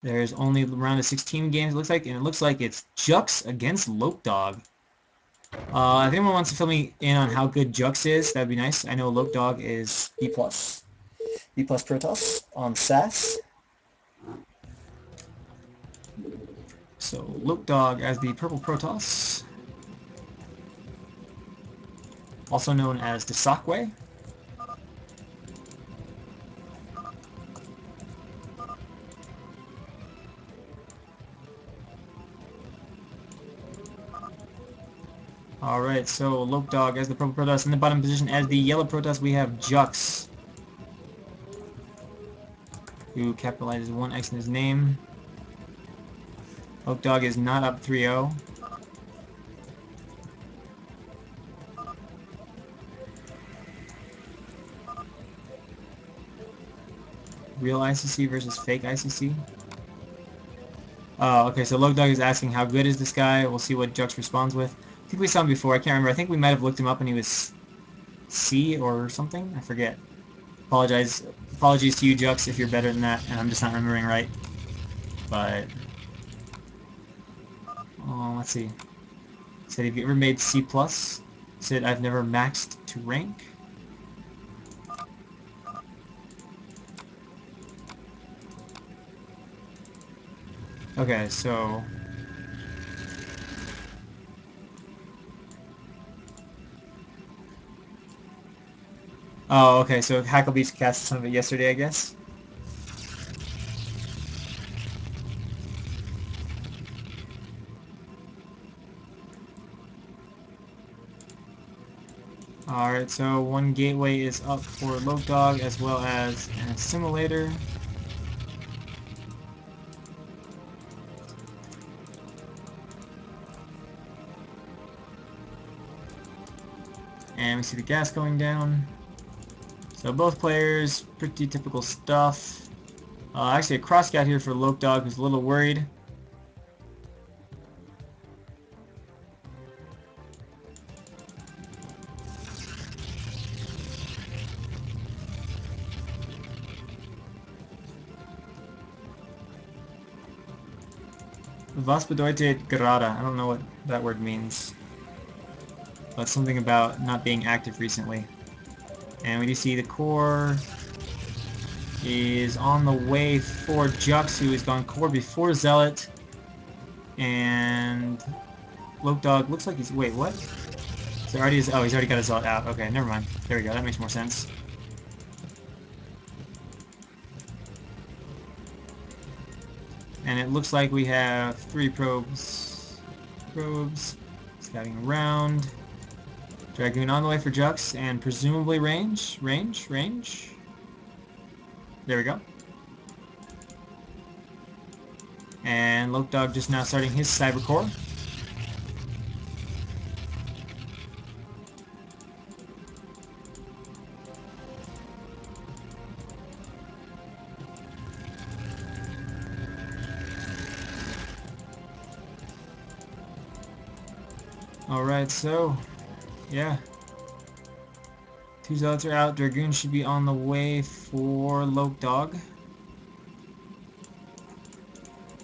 There's only around the 16 games, it looks like, and it looks like it's Jux against Dog. If anyone wants to fill me in on how good Jux is, that'd be nice. I know Dog is B+. B+ Protoss on SAS. So Dog as the purple Protoss, also known as the Sockway. Alright, so Dog as the purple Protoss. In the bottom position as the yellow Protoss we have Jux, who capitalizes one X in his name. Dog is not up 3-0. Real ICC versus fake ICC. Oh, okay, so Dog is asking how good is this guy. We'll see what Jux responds with. I think we saw him before, I can't remember. I think we might have looked him up and he was C or something. I forget. Apologies to you, Jux, if you're better than that, and I'm just not remembering right. But let's see. Said, have you ever made C+? Said, I've never maxed to rank. Okay, so... Oh, okay, so Hacklebeast cast some of it yesterday, I guess? Alright, so one gateway is up for Dog as well as an assimilator. And we see the gas going down. So both players, pretty typical stuff. Actually a cross scout here for Dog who's a little worried. Was bedeutet gerade? I don't know what that word means. But something about not being active recently. And we do see the core is on the way for Jux, who has gone core before Zealot. And Dog looks like he's... Wait, what? So already is... Oh, he's already got his Zealot out. Okay, never mind. There we go. That makes more sense. And it looks like we have 3 probes. Scouting around. Dragoon on the way for Jux, and presumably range. There we go. And Dog just now starting his Cyber Core. Alright, so, yeah. 2 Zealots are out. Dragoon should be on the way for Dog.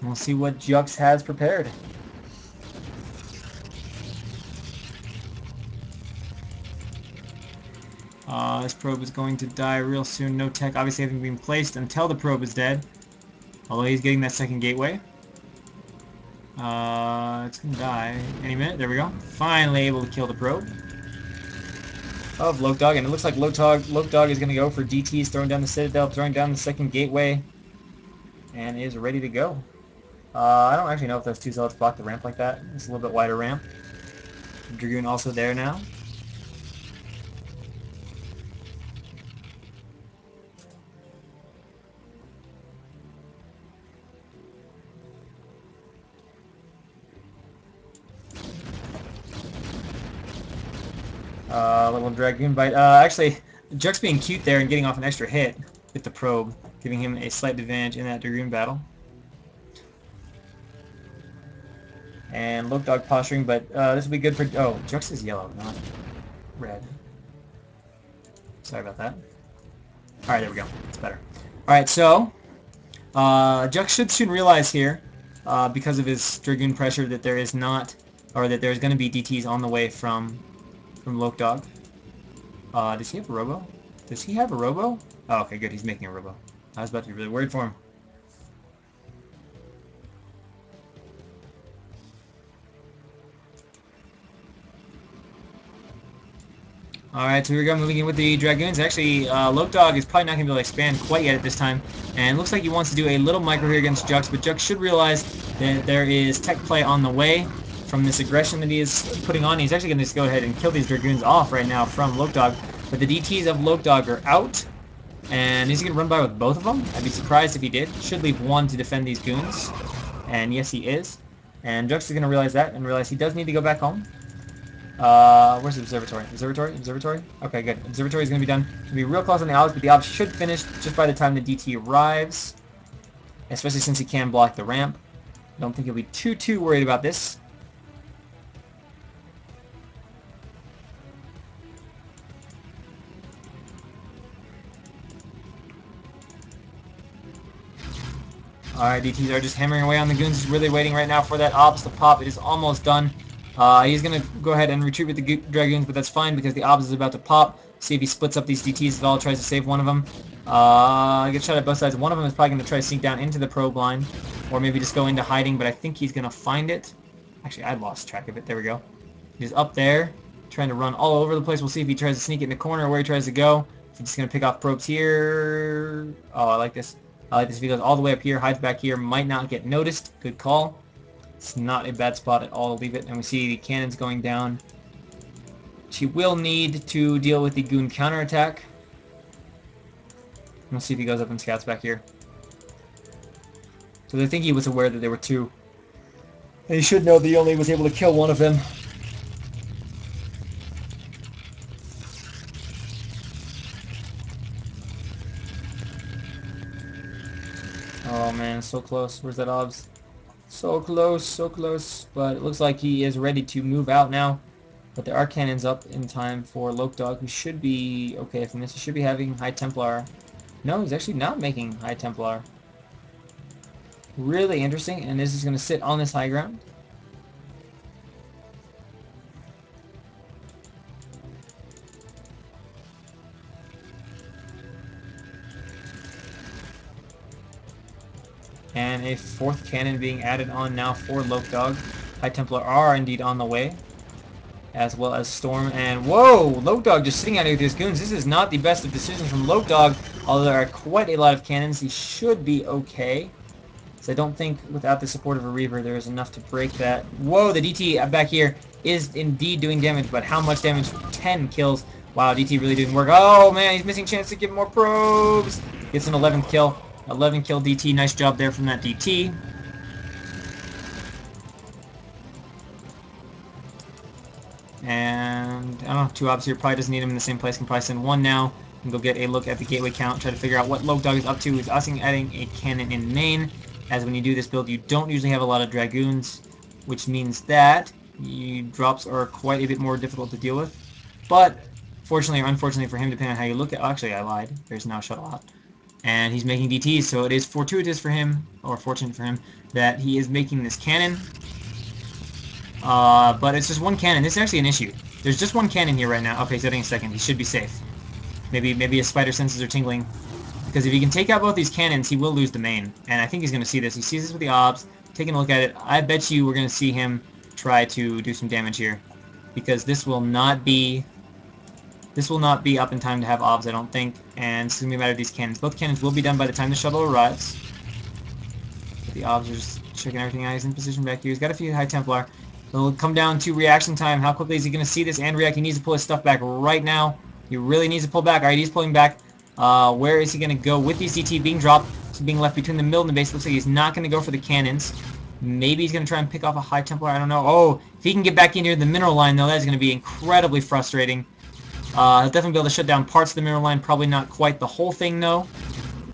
We'll see what Jux has prepared. This probe is going to die real soon. No tech obviously having been placed until the probe is dead. Although he's getting that second gateway. It's going to die any minute. There we go. Finally able to kill the probe of Dog. And it looks like Dog is going to go for DTs, throwing down the Citadel, throwing down the second gateway. And is ready to go. I don't actually know if those 2 Zealots block the ramp like that. It's a little bit wider ramp. Dragoon also there now. Little Dragoon bite. Actually, Jux being cute there and getting off an extra hit with the probe, giving him a slight advantage in that Dragoon battle. And Dog posturing, but this will be good for... Oh, Jux is yellow, not red. Sorry about that. Alright, there we go. It's better. Alright, so Jux should soon realize here, because of his Dragoon pressure, that there is not, or that there's going to be DTs on the way from Lokdog. Does he have a Robo? Does he have a Robo? Oh, okay, good. He's making a Robo. I was about to be really worried for him. Alright, so here we go, moving in with the Dragoons. Actually, Lokdog is probably not going to be able to expand quite yet at this time. And looks like he wants to do a little micro here against Jux, but Jux should realize that there is tech play on the way from this aggression that he is putting on. He's actually going to just go ahead and kill these Dragoons off right now from Lokdog. But the DTs of Lokdog are out, and he's going to run by with both of them. I'd be surprised if he did. Should leave one to defend these goons. And yes, he is. And Jux is going to realize that and realize he does need to go back home. Where's the observatory? Observatory? Okay, good. Observatory is going to be done. It's going to be real close on the Ops, but the Ops should finish just by the time the DT arrives. Especially since he can block the ramp. I don't think he'll be too worried about this. Alright, DTs are just hammering away on the goons. He's really waiting right now for that Ops to pop. It is almost done. He's going to go ahead and retreat with the Dragoons, but that's fine because the Ops is about to pop. See if he splits up these DTs at all, tries to save one of them. Gets shot at both sides. One of them is probably going to try to sneak down into the probe line, or maybe just go into hiding, but I think he's going to find it. Actually, I lost track of it. There we go. He's up there, trying to run all over the place. We'll see if he tries to sneak it in the corner or where he tries to go. If he's just going to pick off probes here. Oh, I like this. I like this. If he goes all the way up here, hides back here, might not get noticed. Good call. It's not a bad spot at all. Leave it. And we see the cannons going down. She will need to deal with the goon counterattack. We'll see if he goes up and scouts back here. So I think he was aware that there were two. And he should know that he only was able to kill one of them. Oh man, so close. Where's that Obs? So close, but it looks like he is ready to move out now. But there are cannons up in time for Lokdog, who should be okay from this. He should be having High Templar. No, he's actually not making High Templar. Really interesting, and this is going to sit on this high ground. And a fourth cannon being added on now for Lokdog. High Templar are indeed on the way, as well as Storm. And whoa, Lokdog just sitting out here with his goons. This is not the best of decisions from Lokdog, although there are quite a lot of cannons. He should be okay. So I don't think without the support of a Reaver there is enough to break that. Whoa, the DT back here is indeed doing damage, but how much damage? 10 kills. Wow, DT really didn't work. Oh man, he's missing chance to get more probes. Gets an 11th kill. 11 kill DT. Nice job there from that DT. And I don't know, 2 Obs here. Probably doesn't need him in the same place. Can probably send 1 now and go get a look at the gateway count. Try to figure out what Lokdog is up to. He's also adding a cannon in main. As when you do this build, you don't usually have a lot of Dragoons, which means that drops are quite a bit more difficult to deal with. But fortunately or unfortunately for him, depending on how you look at, actually I lied. There's now shuttle out. And he's making DTs, so it is fortuitous for him, or fortunate for him, that he is making this cannon. But it's just 1 cannon. This is actually an issue. There's just 1 cannon here right now. Okay, he's getting a second. He should be safe. Maybe his spider senses are tingling. Because if he can take out both these cannons, he will lose the main. And I think he's going to see this. He sees this with the Obs, taking a look at it. I bet you we're going to see him try to do some damage here. Because this will not be up in time to have Obs, I don't think. And it's going to be a matter of these cannons. Both cannons will be done by the time the shuttle arrives. But the Obs are just checking everything out. He's in position back here. He's got a few High Templar. It'll come down to reaction time. How quickly is he going to see this and react? He needs to pull his stuff back right now. He really needs to pull back. Alright, he's pulling back. Where is he going to go with these DT being dropped? He's being left between the middle and the base. Looks like he's not going to go for the cannons. Maybe he's going to try and pick off a High Templar. I don't know. Oh, if he can get back into the mineral line, though, that's going to be incredibly frustrating. He'll definitely be able to shut down parts of the mineral line. Probably not quite the whole thing, though.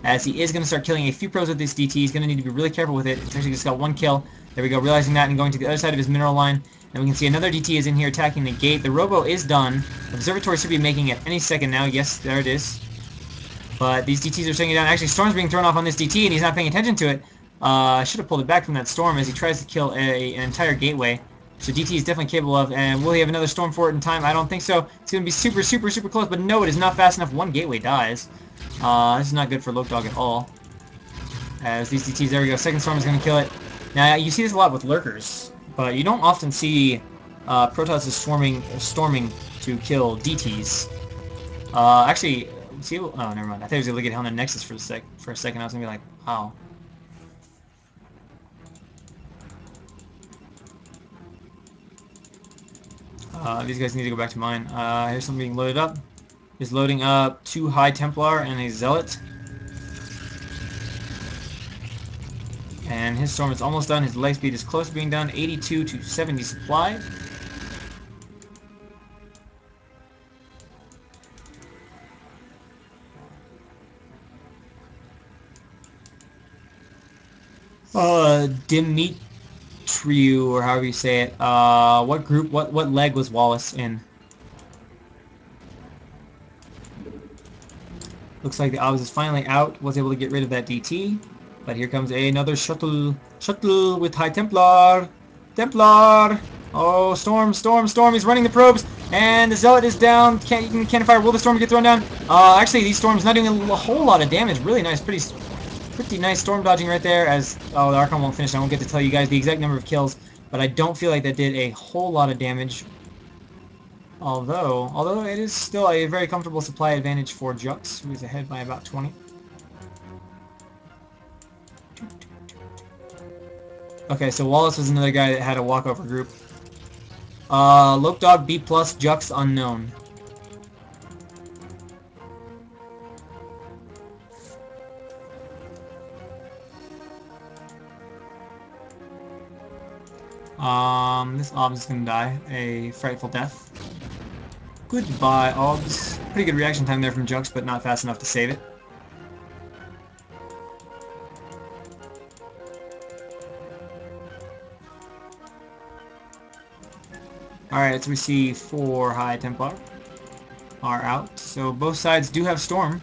As he is going to start killing a few pros with this DT. He's going to need to be really careful with it. It's actually just got 1 kill. There we go. Realizing that and going to the other side of his mineral line. And we can see another DT is in here attacking the gate. The Robo is done. Observatory should be making it any second now. Yes, there it is. But these DTs are taking it down. Actually, Storm's being thrown off on this DT, and he's not paying attention to it. I should have pulled it back from that Storm as he tries to kill an entire gateway. So DT is definitely capable of, and will he have another Storm for it in time? I don't think so. It's going to be super, super, super close, but no, it is not fast enough. One gateway dies. This is not good for Lokedog at all. As these DTs, there we go. Second Storm is going to kill it. Now, you see this a lot with Lurkers, but you don't often see Protoss storming to kill DTs. Actually, see, oh, never mind. I thought he was going to get hit on the Nexus for a second. I was going to be like, wow. These guys need to go back to mine. Here's something being loaded up. Is loading up 2 High Templar and a Zealot. And his Storm is almost done. His leg speed is close to being done. 82 to 70 supplied. Dimitru, or however you say it. What group, what leg was Wallace in? Looks like the Obs is finally out. Was able to get rid of that DT. But here comes another shuttle. Shuttle with High Templar. Templar! Oh, Storm. He's running the probes. And the Zealot is down. Can't fire. Will the Storm get thrown down? Actually, these Storms not doing a whole lot of damage. Really nice. Pretty nice Storm dodging right there. As the Archon won't finish. I won't get to tell you guys the exact number of kills. But I don't feel like that did a whole lot of damage. Although it is still a very comfortable supply advantage for Jux, who is ahead by about 20. Okay, so Wallace was another guy that had a walkover group. Lokedog B+, Jux unknown. This Obs is gonna die a frightful death. Goodbye, Obs. Pretty good reaction time there from Jux, but not fast enough to save it. Alright, so we see 4 High Templar are out. So both sides do have Storm.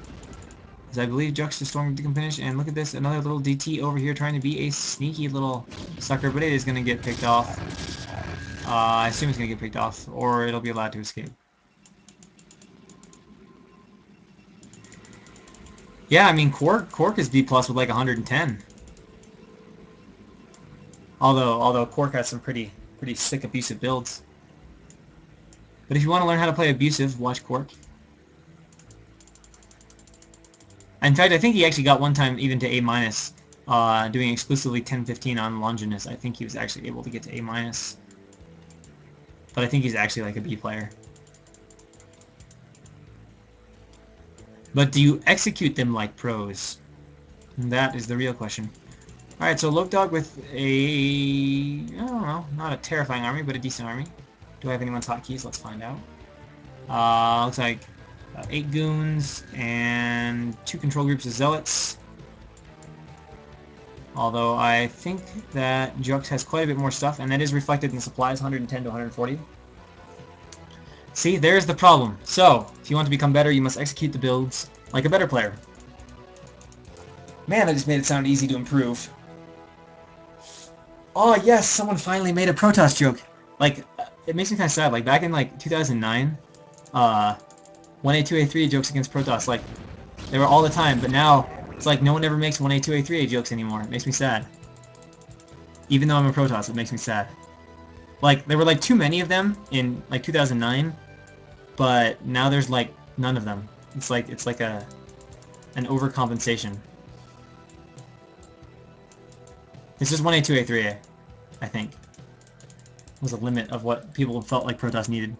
As I believe Jux to Storm can finish. And look at this, another little DT over here trying to be a sneaky little sucker, but it is going to get picked off. I assume it's going to get picked off, or it'll be allowed to escape. Yeah, I mean, Quark is B+ with like 110. Although Quark has some pretty sick abusive builds. But if you want to learn how to play abusive, watch Quark. In fact, I think he actually got one time even to A-, doing exclusively 10-15 on Longinus. I think he was actually able to get to A-. But I think he's actually like a B player. But do you execute them like pros? And that is the real question. Alright, so Lokedog with a, I don't know, not a terrifying army, but a decent army. Do I have anyone's hotkeys? Let's find out. Looks like 8 goons and 2 control groups of zealots. Although I think that Jux has quite a bit more stuff, and that is reflected in the supplies, 110 to 140. See, there's the problem. So, if you want to become better, you must execute the builds like a better player. Man, I just made it sound easy to improve. Oh yes, someone finally made a Protoss joke. Like, it makes me kind of sad. Like, back in like 2009, 1A, 2A, 3A jokes against Protoss, like, they were all the time, but now it's like no one ever makes 1A, 2A, 3A jokes anymore. It makes me sad. Even though I'm a Protoss, it makes me sad. Like, there were like too many of them in like 2009, but now there's like none of them. It's like an overcompensation. It's just 1A, 2A, 3A, I think. Was a limit of what people felt like Protoss needed.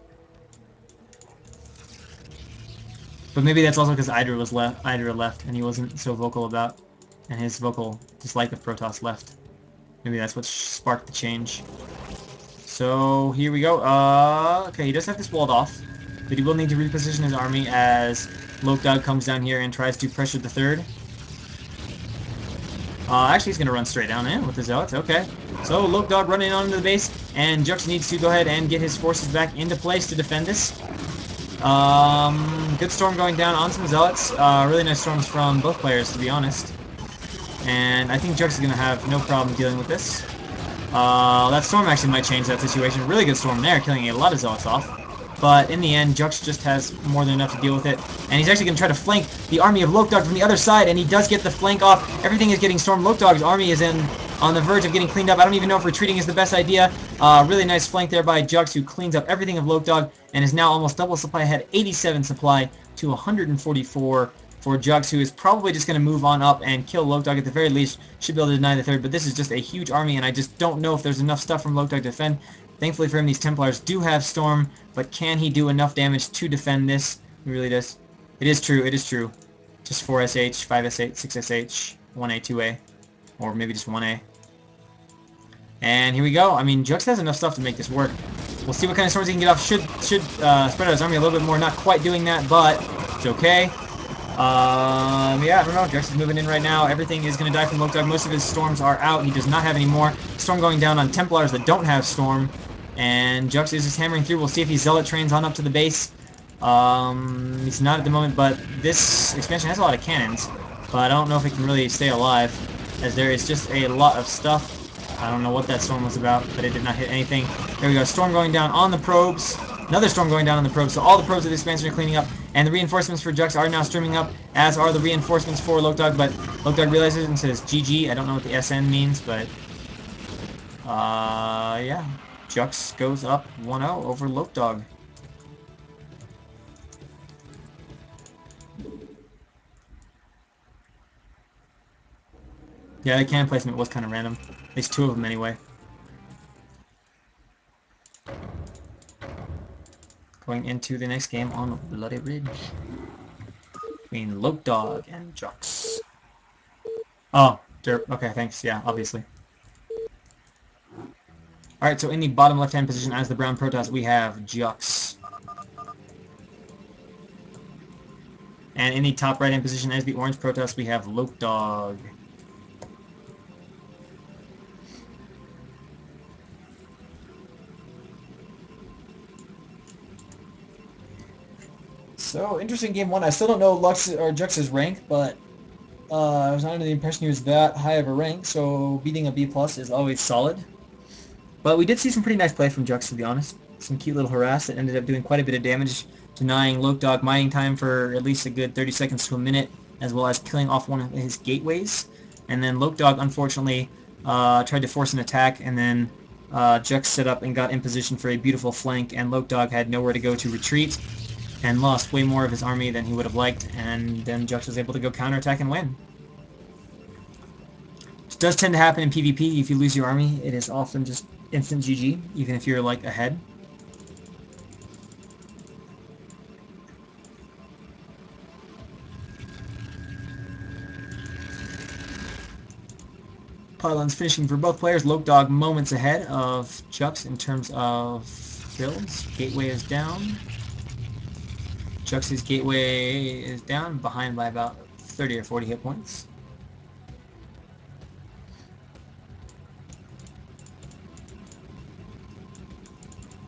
But maybe that's also because Idra left, and he wasn't so vocal about, and his vocal dislike of Protoss left. Maybe that's what sparked the change. So here we go. Okay, he does have this walled off, but he will need to reposition his army as Lokedog comes down here and tries to pressure the third. Actually, he's going to run straight down in with the Zealots. Okay. So, Lokedog running onto the base, and Jux needs to go ahead and get his forces back into place to defend this. Good storm going down on some Zealots. Really nice storms from both players, to be honest. And I think Jux is going to have no problem dealing with this. That storm actually might change that situation. Really good storm there, killing a lot of Zealots off. But in the end, Jux just has more than enough to deal with it. And he's actually going to try to flank the army of Lokdog from the other side, and he does get the flank off. Everything is getting stormed. Lokdog's army is on the verge of getting cleaned up. I don't even know if retreating is the best idea. Really nice flank there by Jux, who cleans up everything of Lokdog and is now almost double supply ahead, 87 supply to 144 for Jux, who is probably just going to move on up and kill Lokdog at the very least. Should be able to deny the third, but this is just a huge army, and I just don't know if there's enough stuff from Lokdog to defend. Thankfully for him, these Templars do have Storm, but can he do enough damage to defend this? He really does. It is true, it is true. Just 4SH, 5SH, 6SH, 1A, 2A, or maybe just 1A. And here we go. I mean, Jux has enough stuff to make this work. We'll see what kind of storms he can get off. Should spread out his army a little bit more. Not quite doing that, but it's okay. Yeah, I don't know. Jux is moving in right now. Everything is going to die from Lokdog. Most of his storms are out. He does not have any more. Storm going down on Templars that don't have storm. And Jux is just hammering through. We'll see if he Zealot trains on up to the base. He's not at the moment, but this expansion has a lot of cannons. But I don't know if it can really stay alive, as there is just a lot of stuff. I don't know what that storm was about, but it did not hit anything. There we go. Storm going down on the probes. Another storm going down on the probes. So all the probes of the expansion are cleaning up, and the reinforcements for Jux are now streaming up, as are the reinforcements for Lokdog. But Lokdog realizes and says GG. I don't know what the SN means, but yeah. Jux goes up 1-0 over Lokdog. Yeah, the cannon placement was kind of random. At least two of them anyway. Going into the next game on Bloody Ridge. Between Lokdog and Jux. Oh, derp. Okay, thanks. Yeah, obviously. Alright, so in the bottom left-hand position as the brown Protoss, we have Jux. And in the top right-hand position as the orange Protoss, we have Lokdog. So, interesting game one. I still don't know Lux or Jux's rank, but I was not under the impression he was that high of a rank, so beating a B+ is always solid. But we did see some pretty nice play from Jux, to be honest. Some cute little harass that ended up doing quite a bit of damage, denying Lokdog mining time for at least a good 30 seconds to a minute, as well as killing off one of his gateways. And then Lokdog, unfortunately, tried to force an attack, and then Jux set up and got in position for a beautiful flank, and Lokdog had nowhere to go to retreat, and lost way more of his army than he would have liked, and then Jux was able to go counterattack and win. It does tend to happen in PvP. If you lose your army, it is often just instant GG, even if you're like ahead. Pylons finishing for both players. Lokdog moments ahead of Jux in terms of builds. Gateway is down. Jux's gateway is down, behind by about 30 or 40 hit points.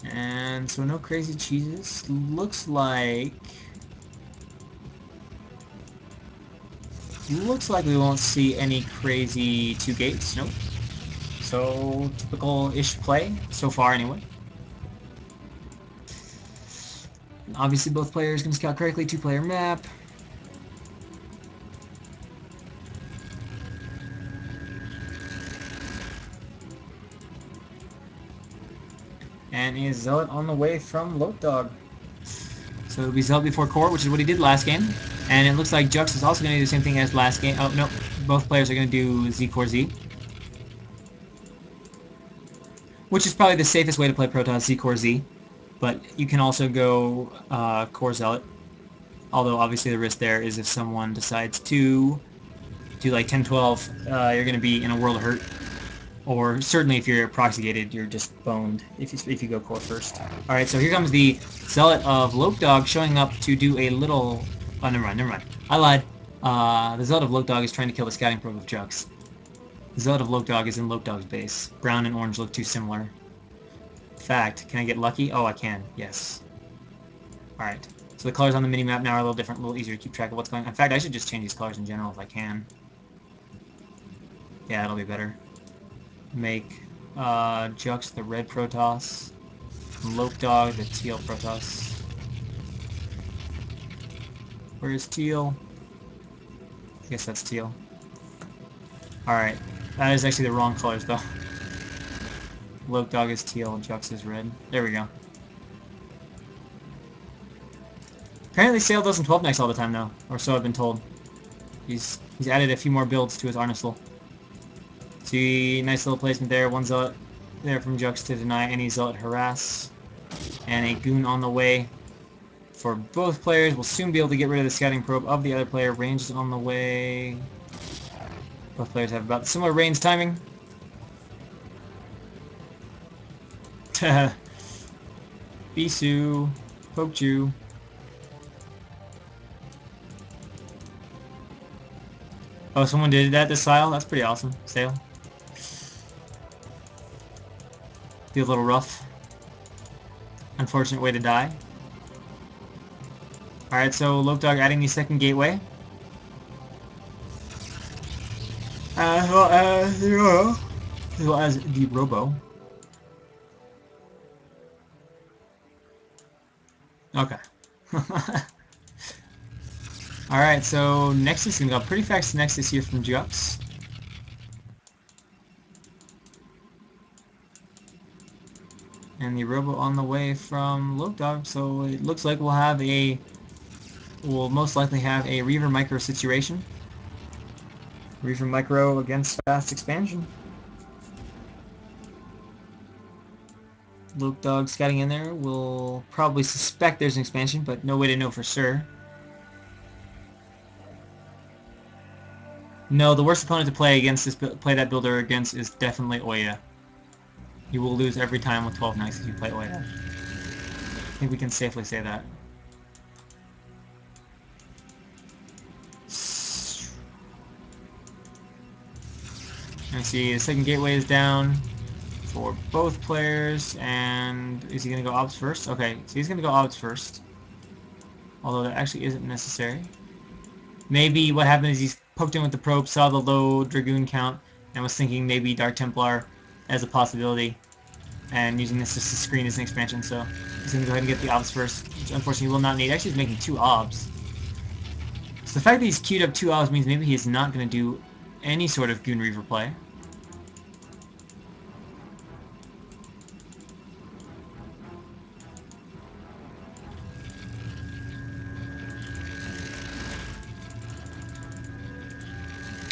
And so no crazy cheeses. Looks like we won't see any crazy two gates. Nope. So typical-ish play so far, anyway. Obviously, both players can scout correctly. Two-player map. And is Zealot on the way from Lokdog. So it'll be Zealot before Core, which is what he did last game. And it looks like Jux is also going to do the same thing as last game. Oh, no. Both players are going to do Z Core Z. Which is probably the safest way to play Protoss, Z Core Z. But you can also go Core Zealot. Although, obviously, the risk there is if someone decides to do like 10-12, you're going to be in a world of hurt. Or certainly if you're proxy gated, you're just boned if you go core first. Alright, so here comes the Zealot of Lokdog showing up to do a little... Oh, never mind. I lied. The Zealot of Lokdog is trying to kill the scouting probe of Jux. The Zealot of Lokdog is in Lokdog's base. Brown and orange look too similar. In fact, can I get lucky? Oh, I can. Yes. Alright. So the colors on the mini-map now are a little different, a little easier to keep track of what's going on. In fact, I should just change these colors in general if I can. Yeah, that'll be better. Make Jux the red Protoss, and Lopedog the teal Protoss. Where is teal? I guess that's teal. Alright, that is actually the wrong colors though. Lopedog is teal, Jux is red. There we go. Apparently Sale doesn't 12 next all the time now, or so I've been told. He's added a few more builds to his Arnisel. See, nice little placement there. One Zealot there from Jux to deny any Zealot harass. And a Goon on the way for both players. We'll soon be able to get rid of the scouting probe of the other player. Range is on the way. Both players have about similar range timing. Bisu, poked you. Oh, someone did that this style? That's pretty awesome. Sale. Be a little rough. Unfortunate way to die. Alright, so Lopedog adding the second gateway. As well as the Robo. Okay. Alright, so Nexus is going to go pretty fast Nexus here from Jux. And the Robo on the way from Lopedog, so it looks like we'll most likely have a Reaver Micro situation. Reaver Micro against fast expansion. Lopedog scouting in there will probably suspect there's an expansion, but no way to know for sure. No, the worst opponent to play that builder against is definitely Oya. You will lose every time with 12 Knights if you play Oya. I think we can safely say that. And see, the second gateway is down for both players, and is he going to go Obs first? Okay, so he's going to go Obs first. Although that actually isn't necessary. Maybe what happened is he's poked in with the probe, saw the low Dragoon count, and was thinking maybe Dark Templar as a possibility, and using this just to screen as an expansion, so he's going to go ahead and get the Obs first, which unfortunately will not need. Actually, he's making 2 Obs. So the fact that he's queued up 2 Obs means maybe he's not going to do any sort of Goon Reaver play.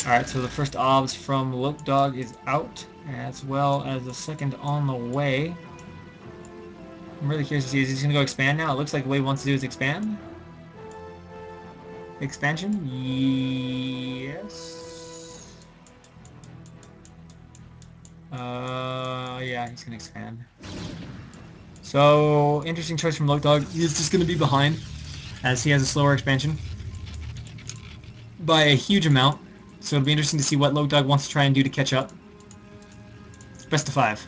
Alright, so the first Obs from Lopedog is out, as well as the second on the way. I'm really curious to see, is he going to go expand now? It looks like what he wants to do is expand. Expansion? Yes. Yeah, he's going to expand. So, interesting choice from Lopedog. He's just going to be behind, as he has a slower expansion by a huge amount. So it'll be interesting to see what Lopedog wants to try and do to catch up. It's best of 5.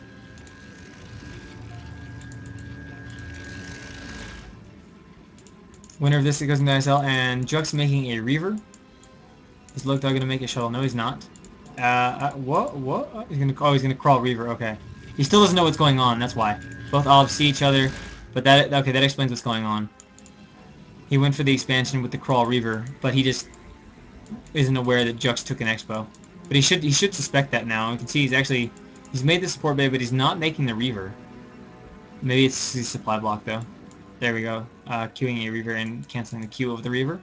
Winner of this, it goes into ISL, and Jux making a Reaver. Is Lopedog going to make a shuttle? No, he's not. What? He's gonna crawl Reaver, okay. He still doesn't know what's going on, that's why. Both Olives see each other, but that explains what's going on. He went for the expansion with the crawl Reaver, but he just isn't aware that Jux took an Expo. But he should suspect that now. You can see he's made the support bay, but he's not making the Reaver. Maybe it's the supply block though. There we go. Queuing a Reaver and canceling the queue of the Reaver.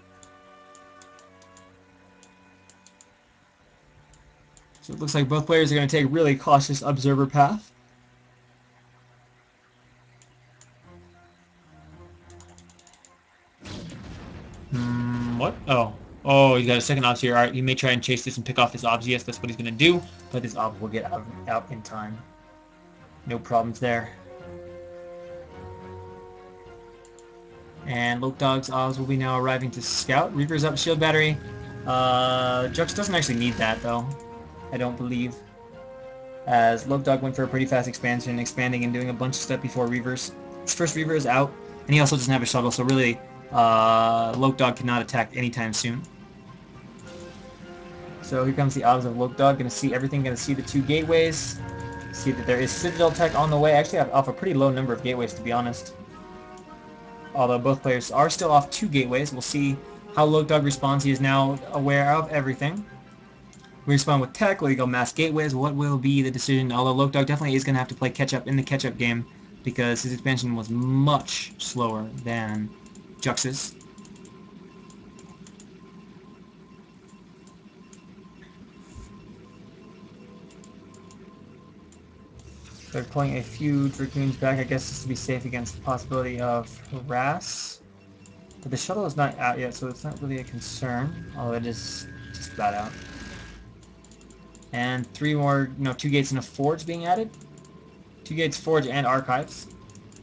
So it looks like both players are going to take a really cautious observer path. What? Oh, he's got a second Obs here. Alright, he may try and chase this and pick off this Obs. Yes, that's what he's going to do, but this Obs will get out in time. No problems there. And Lopedog's Obs will be now arriving to scout. Reaper's up, shield battery. Jux doesn't actually need that, though. I don't believe. As Lopedog went for a pretty fast expansion, expanding and doing a bunch of stuff before Reavers. His first Reaver is out, and he also doesn't have a shuttle, so really, Lokdog cannot attack anytime soon. So here comes the obs of Lokdog. Gonna see everything. Gonna see the 2 gateways. See that there is Citadel tech on the way. Actually, off a pretty low number of gateways, to be honest. Although both players are still off 2 gateways. We'll see how Lokdog responds. He is now aware of everything. We respond with tech. Will he go mass gateways? What will be the decision? Although Lokdog definitely is going to have to play catch-up in the catch-up game because his expansion was much slower than Jux's. They're pulling a few Dragoons back, I guess, just to be safe against the possibility of harass. But the shuttle is not out yet, so it's not really a concern, although it is just about out. And 3 more, 2 gates and a forge being added. 2 gates, forge, and archives.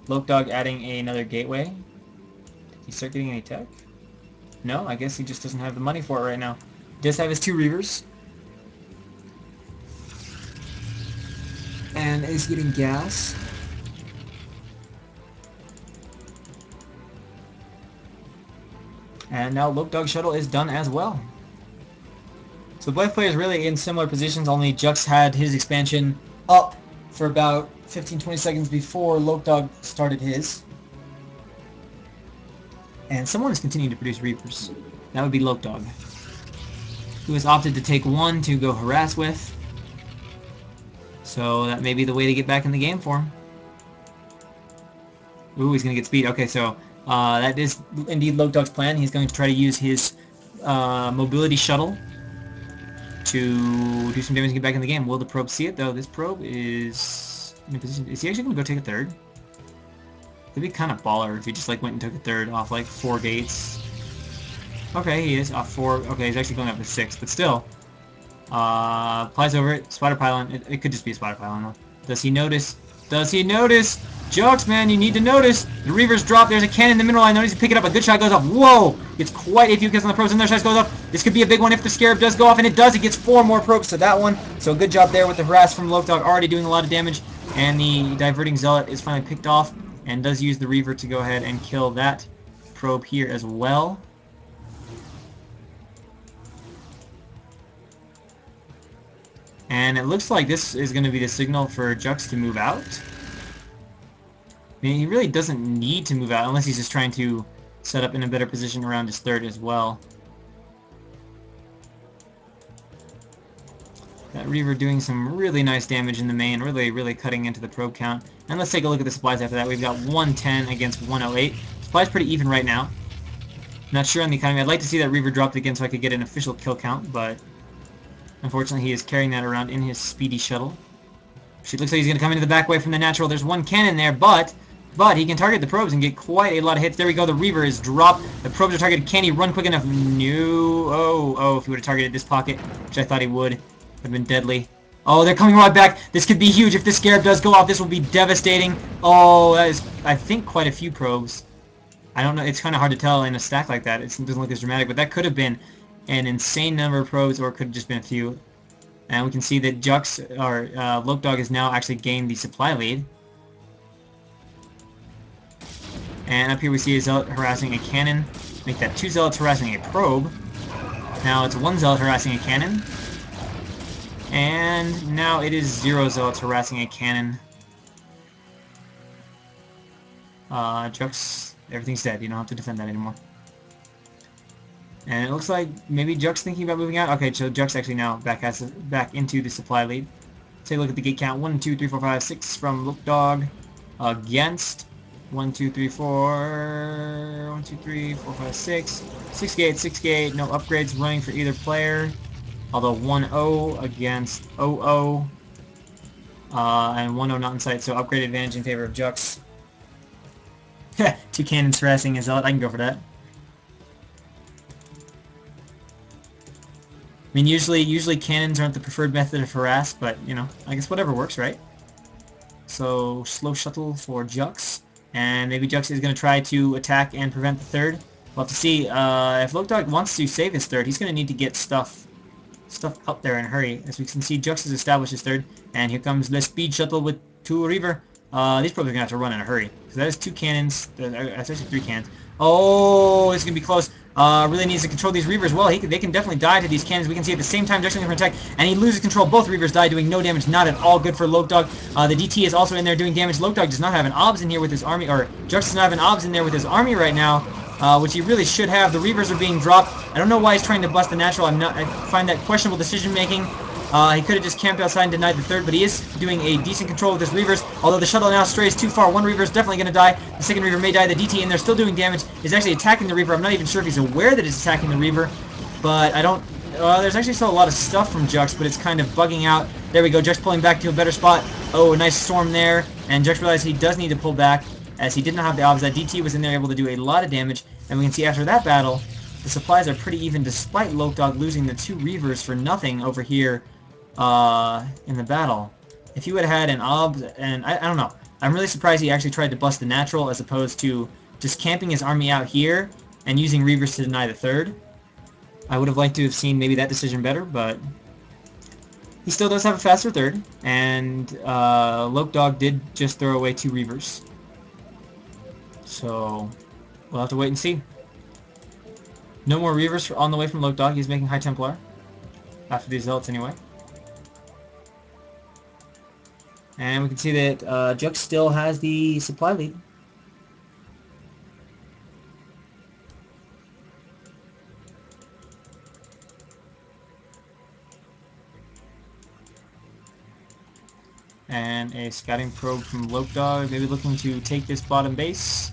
Lokdog adding another gateway. Did he start getting any tech? No, I guess he just doesn't have the money for it right now. He does have his 2 Reavers. And is getting gas. And now Lokdog shuttle is done as well. So both players really in similar positions, only Jux had his expansion up for about 15-20 seconds before Lokdog started his. And someone is continuing to produce Reapers. That would be Lokdog, who has opted to take 1 to go harass with. So that may be the way to get back in the game for him. Ooh, he's going to get speed. Okay, so that is indeed Lokdog's plan. He's going to try to use his mobility shuttle to do some damage and get back in the game. Will the probe see it, though? This probe is in a position... Is he actually going to go take a third? It'd be kind of baller if he just like went and took a third off like 4 gates. Okay, he is off 4. Okay, he's actually going up to 6, but still. Flies over it. Spider pylon. It could just be a spider pylon, though. Does he notice? Does he notice? Jux, man, you need to notice. The Reavers drop. There's a cannon in the middle. I notice you pick it up. A good shot goes off. Whoa! Gets quite a few kills on the probes. Another shot goes off. This could be a big one if the Scarab does go off, and it does. It gets 4 more probes to that one. So good job there with the harass from Lokdog, already doing a lot of damage. And the diverting zealot is finally picked off, and does use the Reaver to go ahead and kill that probe here as well. And it looks like this is going to be the signal for Jux to move out. I mean, he really doesn't need to move out unless he's just trying to set up in a better position around his third as well. That Reaver doing some really nice damage in the main, really cutting into the probe count. And let's take a look at the supplies after that. We've got 110 against 108. Supplies pretty even right now. Not sure on the economy. I'd like to see that Reaver dropped again so I could get an official kill count, but unfortunately he is carrying that around in his speedy shuttle. It looks like he's going to come into the back way from the natural. There's 1 cannon there, but he can target the probes and get quite a lot of hits. There we go. The Reaver is dropped. The probes are targeted. Can he run quick enough? No. Oh, if he would have targeted this pocket, which I thought he would have been deadly. Oh, they're coming right back. This could be huge. If this Scarab does go off, this will be devastating. Oh, that is, I think, quite a few probes. I don't know. It's kind of hard to tell in a stack like that. It doesn't look as dramatic, but that could have been an insane number of probes, or it could have just been a few. And we can see that Jux, or Lokdog, has now actually gained the supply lead. And up here we see a Zealot harassing a cannon. Make that 2 Zealots harassing a probe. Now it's 1 Zealot harassing a cannon. And now it is 0 Zealots harassing a cannon. Jux, everything's dead. You don't have to defend that anymore. And it looks like maybe Jux thinking about moving out. Okay, so Jux actually now back into the supply lead. Take a look at the gate count. 1, 2, 3, 4, 5, 6 from Lokdog against 1, 2, 3, 4, 1, 2, 3, 4, 5, 6. 6 gate. No upgrades running for either player. Although 1-0 against 0-0. And 1-0 not in sight, so upgrade advantage in favor of Jux. 2 cannons harassing a Zealot. I can go for that. I mean, usually cannons aren't the preferred method of harass, but, you know, I guess whatever works, right? So, slow shuttle for Jux. And maybe Jux is going to try to attack and prevent the third. We'll have to see. If Lokdog wants to save his third, he's going to need to get stuff up there in a hurry. As we can see, Jux has established his third. And here comes the speed shuttle with 2 Reaver. These probably are going to have to run in a hurry. Because that is 2 cannons. That's actually 3 cannons. Oh, this is going to be close. Really needs to control these Reavers well. They can definitely die to these cannons. We can see at the same time Jackson going for attack. And he loses control. Both Reavers die, doing no damage. Not at all good for Lokdog. The DT is also in there doing damage. Lokdog does not have an OBS in here with his army. Or Jux does not have an OBS in there with his army right now. Which he really should have. The Reavers are being dropped. I don't know why he's trying to bust the natural. I find that questionable decision making. He could have just camped outside and denied the third, but he is doing a decent control with his Reavers. Although the shuttle now strays too far. One Reaver is definitely going to die. The second Reaver may die. The DT in there still doing damage. Is actually attacking the Reaver. I'm not even sure if he's aware that it's attacking the Reaver. But I don't... there's actually still a lot of stuff from Jux, but it's kind of bugging out. There we go. Jux pulling back to a better spot. Oh, a nice storm there. And Jux realized he does need to pull back, as he did not have the obs. That DT was in there able to do a lot of damage. And we can see after that battle, the supplies are pretty even despite Lokdog losing the 2 Reavers for nothing over here in the battle. If he would have had an obs, and I don't know. I'm really surprised he actually tried to bust the natural as opposed to just camping his army out here and using Reavers to deny the third. I would have liked to have seen maybe that decision better, but he still does have a faster third, and Lokdog did just throw away 2 Reavers. So we'll have to wait and see. No more Reavers on the way from Lokdog. He's making High Templar. After these Zealots anyway. And we can see that Jux still has the supply lead. And a scouting probe from Lokdog, maybe looking to take this bottom base.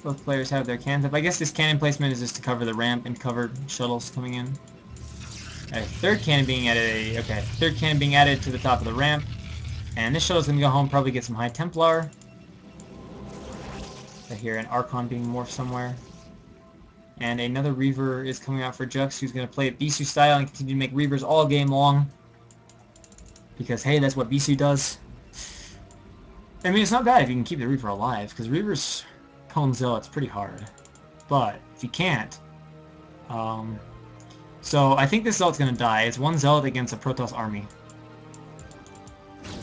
Both players have their cannons up. I guess this cannon placement is just to cover the ramp and cover shuttles coming in. A third cannon being added. Third cannon being added to the top of the ramp. And this shuttle's gonna go home, probably get some High Templar. I hear an Archon being morphed somewhere. And another Reaver is coming out for Jux, who's gonna play it Bisu style and continue to make Reavers all game long. Because hey, that's what Bisu does. I mean, it's not bad if you can keep the Reaver alive, because Reavers pwn Zealots pretty hard. But if you can't, so I think this Zealot's gonna die. It's 1 Zealot against a Protoss army.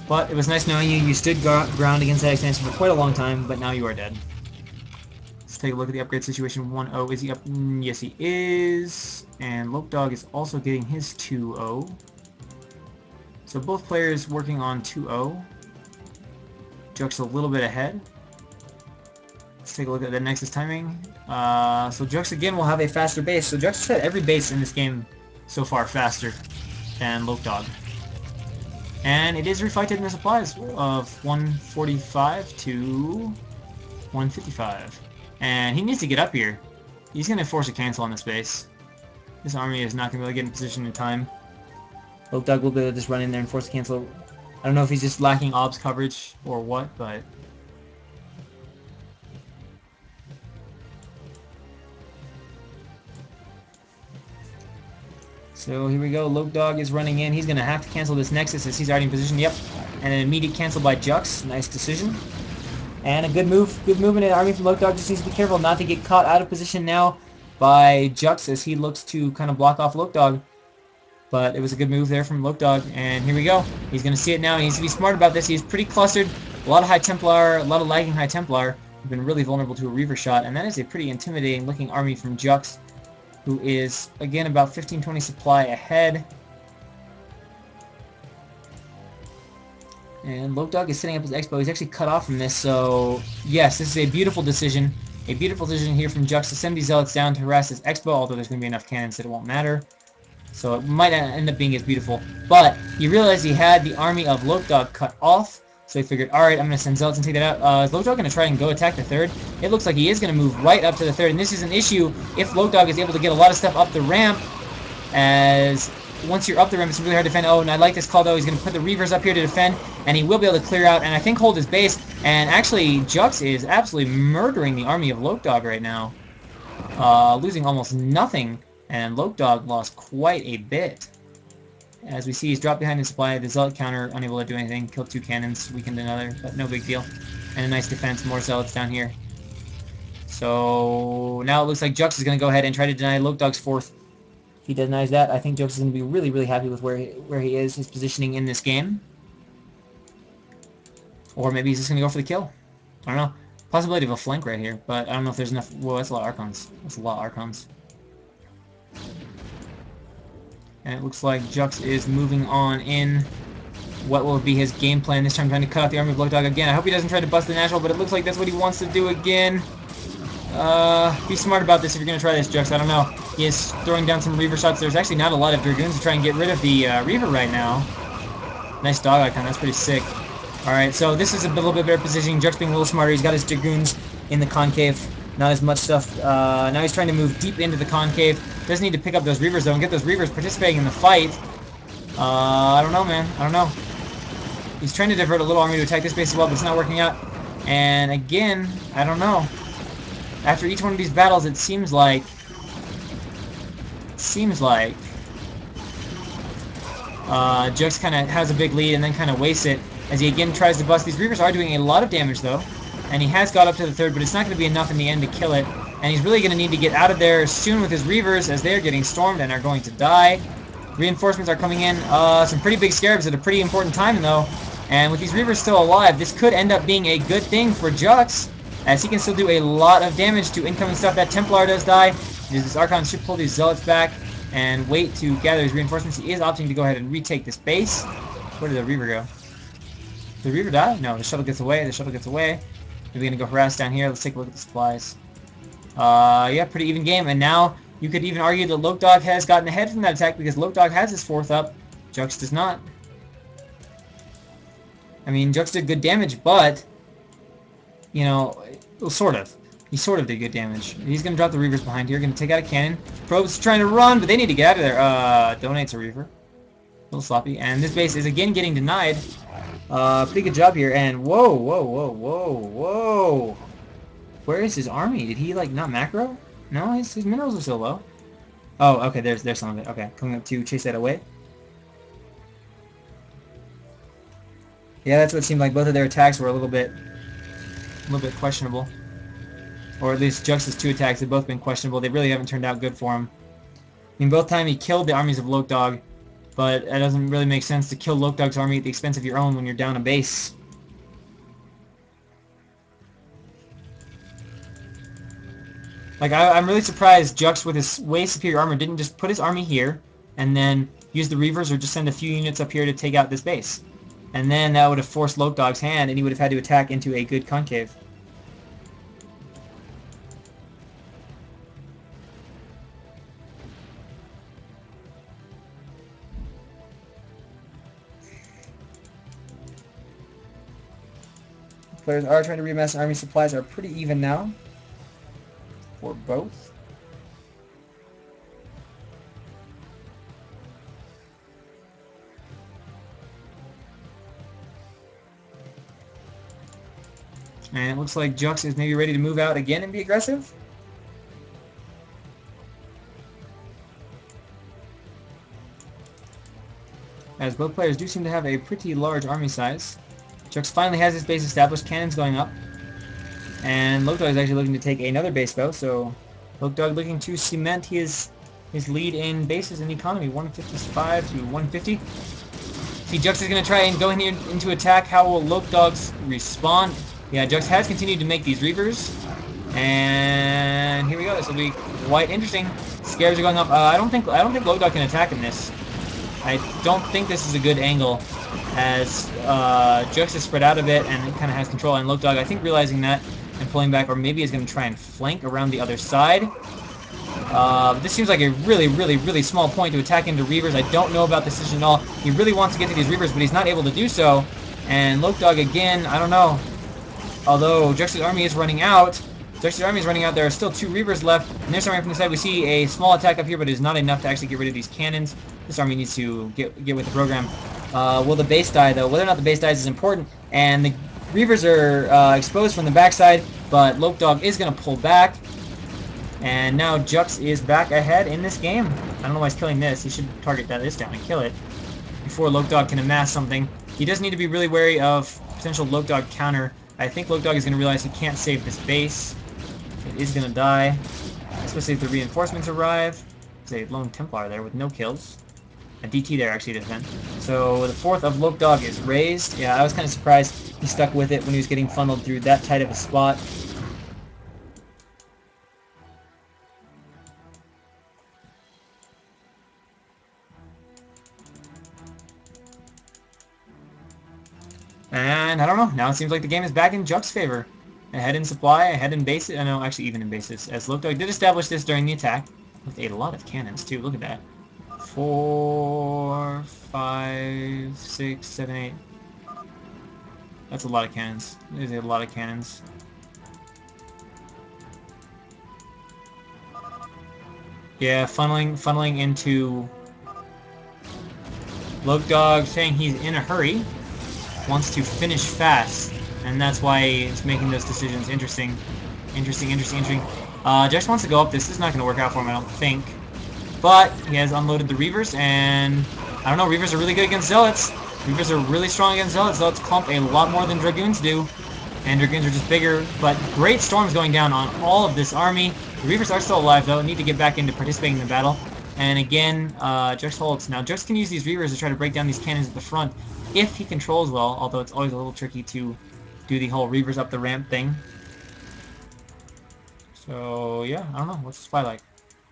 But it was nice knowing you. You stood ground against that expansion for quite a long time, but now you are dead. Let's take a look at the upgrade situation. 1-0. Is he up? Yes, he is. And Lokdog is also getting his 2-0. So both players working on 2-0. Jux a little bit ahead. Let's take a look at the Nexus timing. So Jux again will have a faster base. So Jux has had every base in this game so far faster than Lokdog. And it is reflected in the supplies of 145 to 155. And he needs to get up here. He's going to force a cancel on this base. This army is not going to be able to get in position in time. Lokdog will be able to just run in there and force a cancel. I don't know if he's just lacking obs coverage or what, but... So here we go, Lokdog is running in. He's going to have to cancel this Nexus as he's already in position. Yep, and an immediate cancel by Jux. Nice decision. And a good move. Good movement in the army from Lokdog. Just needs to be careful not to get caught out of position now by Jux as he looks to kind of block off Lokdog. But it was a good move there from Lokdog. And here we go. He's going to see it now. He needs to be smart about this. He's pretty clustered. A lot of High Templar, a lot of lagging High Templar. Have been really vulnerable to a Reaver shot. And that is a pretty intimidating looking army from Jux, who is, again, about 15-20 supply ahead. And Lokdog is setting up his expo. He's actually cut off from this, so yes, this is a beautiful decision. A beautiful decision here from Jux to send these Zealots down to harass his expo, although there's going to be enough cannons that it won't matter. So it might end up being as beautiful. But he realized he had the army of Lokdog cut off, so he figured, alright, I'm going to send Zealots and take that out. Is Lokdog going to try and go attack the third? It looks like he is going to move right up to the third, and this is an issue if Lokdog is able to get a lot of stuff up the ramp, as once you're up the ramp, it's really hard to defend. Oh, and I like this call, though. He's going to put the Reavers up here to defend, and he will be able to clear out, and I think hold his base, and actually, Jux is absolutely murdering the army of Lokdog right now, losing almost nothing, and Lokdog lost quite a bit. As we see, he's dropped behind in supply. The Zealot counter, unable to do anything. Killed 2 cannons, weakened another, but no big deal. And a nice defense, more Zealots down here. So now it looks like Jux is going to go ahead and try to deny Lokdog's 4th. he denies that, I think Jokes is going to be really, really happy with where he is, his positioning in this game. Or maybe he's just going to go for the kill. I don't know. Possibility of a flank right here, but I don't know if there's enough... Whoa, that's a lot of Archons. That's a lot of Archons. And it looks like Jux is moving on in. What will be his game plan this time, trying to cut out the army of Look Dog again. I hope he doesn't try to bust the natural, but it looks like that's what he wants to do again. Be smart about this if you're going to try this, Jux. I don't know. He is throwing down some Reaver shots. There's actually not a lot of Dragoons to try and get rid of the Reaver right now. Nice dog icon. That's pretty sick. Alright, so this is a little bit better positioning. Jux being a little smarter. He's got his Dragoons in the concave. Not as much stuff. Now he's trying to move deep into the concave. Doesn't need to pick up those Reavers, though, and get those Reavers participating in the fight. I don't know, man. I don't know. He's trying to divert a little army to attack this base as well, but it's not working out. And again, I don't know. After each one of these battles, it seems like Jux kind of has a big lead and then kind of wastes it as he again tries to bust. These Reavers are doing a lot of damage, though. And he has got up to the third, but it's not going to be enough in the end to kill it. And he's really going to need to get out of there soon with his Reavers as they are getting stormed and are going to die. Reinforcements are coming in. Some pretty big scarabs at a pretty important time, though. And with these Reavers still alive, this could end up being a good thing for Jux, as he can still do a lot of damage to incoming stuff. That Templar does die. This Archon should pull these Zealots back and wait to gather his reinforcements. He is opting to go ahead and retake this base. Where did the Reaver go? Did the Reaver die? No, the shuttle gets away. The shuttle gets away. Maybe we're going to go harass down here. Let's take a look at the supplies. Yeah, pretty even game. And now you could even argue that Loke Dog has gotten ahead from that attack because Loke Dog has his 4th up. Jux does not. I mean, Jux did good damage, but, you know, well, sort of. He sort of did good damage. He's going to drop the Reavers behind here. Going to take out a cannon. Probe's trying to run, but they need to get out of there. Donates a Reaver. A little sloppy. And this base is again getting denied. Pretty good job here. And whoa, whoa, whoa, whoa, whoa. Where is his army? Did he, like, not macro? No, his minerals are still low. Oh, okay, there's some of it. Okay, coming up to chase that away. Yeah, that's what it seemed like. Both of their attacks were a little bit questionable. Or at least Jux's 2 attacks have both been questionable. They really haven't turned out good for him. I mean, both times he killed the armies of Loke Dog, but it doesn't really make sense to kill Loke Dog's army at the expense of your own when you're down a base. Like, I'm really surprised Jux, with his way superior armor, didn't just put his army here and then use the Reavers or just send a few units up here to take out this base. And then that would have forced Loke Dog's hand, and he would have had to attack into a good concave. Players are trying to remass army. Supplies are pretty even now for both. And it looks like Jux is maybe ready to move out again and be aggressive. As both players do seem to have a pretty large army size. Jux finally has his base established, cannons going up. And Loke Dog is actually looking to take another base, though, so Loke Dog looking to cement his lead in bases and economy, 155 to 150. See, Jux is going to try and go in here into attack. How will Loke Dogs respond? Yeah, Jux has continued to make these Reavers. And here we go. This will be quite interesting. Scares are going up. I don't think Loke Dog can attack in this. I don't think this is a good angle, as Jux is spread out a bit and it kind of has control. And Loke Dog, I think, realizing that and pulling back, or maybe is going to try and flank around the other side. This seems like a really, really, really small point to attack into Reavers. I don't know about this decision at all. He really wants to get to these Reavers, but he's not able to do so. And Loke Dog, again, I don't know. Although Jux's army is running out. Jux's army is running out. There are still 2 Reavers left. And this army from the side, we see a small attack up here, but it is not enough to actually get rid of these cannons. This army needs to get with the program. Will the base die, though? Whether or not the base dies is important. And the Reavers are exposed from the backside, but Loke Dog is going to pull back. And now Jux is back ahead in this game. I don't know why he's killing this. He should target this down and kill it before Loke Dog can amass something. He does need to be really wary of potential Loke Dog counter. I think Loke Dog is going to realize he can't save this base. It is going to die, especially if the reinforcements arrive. It's a lone Templar there with no kills. A DT there actually to defend. So the 4th of Lopedog is raised. Yeah, I was kind of surprised he stuck with it when he was getting funneled through that tight of a spot. And I don't know. Now it seems like the game is back in Juck's favor. Ahead in supply, ahead in bases. No, actually even in bases. As Lopedog did establish this during the attack. With a lot of cannons too. Look at that. 4, 5, 6, 7, 8. That's a lot of cannons. There's a lot of cannons. Yeah, funneling into Lopedog, saying he's in a hurry. Wants to finish fast, and that's why he's making those decisions. Interesting. Jax wants to go up this. This is not going to work out for him, I don't think. But he has unloaded the Reavers, and I don't know, Reavers are really good against Zealots. Reavers are really strong against Zealots. Zealots clump a lot more than Dragoons do, and Dragoons are just bigger. But great storms going down on all of this army. The Reavers are still alive, though. Need to get back into participating in the battle. And again, Jax holds. Now, Jax can use these Reavers to try to break down these cannons at the front if he controls well, although it's always a little tricky to do the whole Reavers up the ramp thing. So, yeah, I don't know. What's the spy like?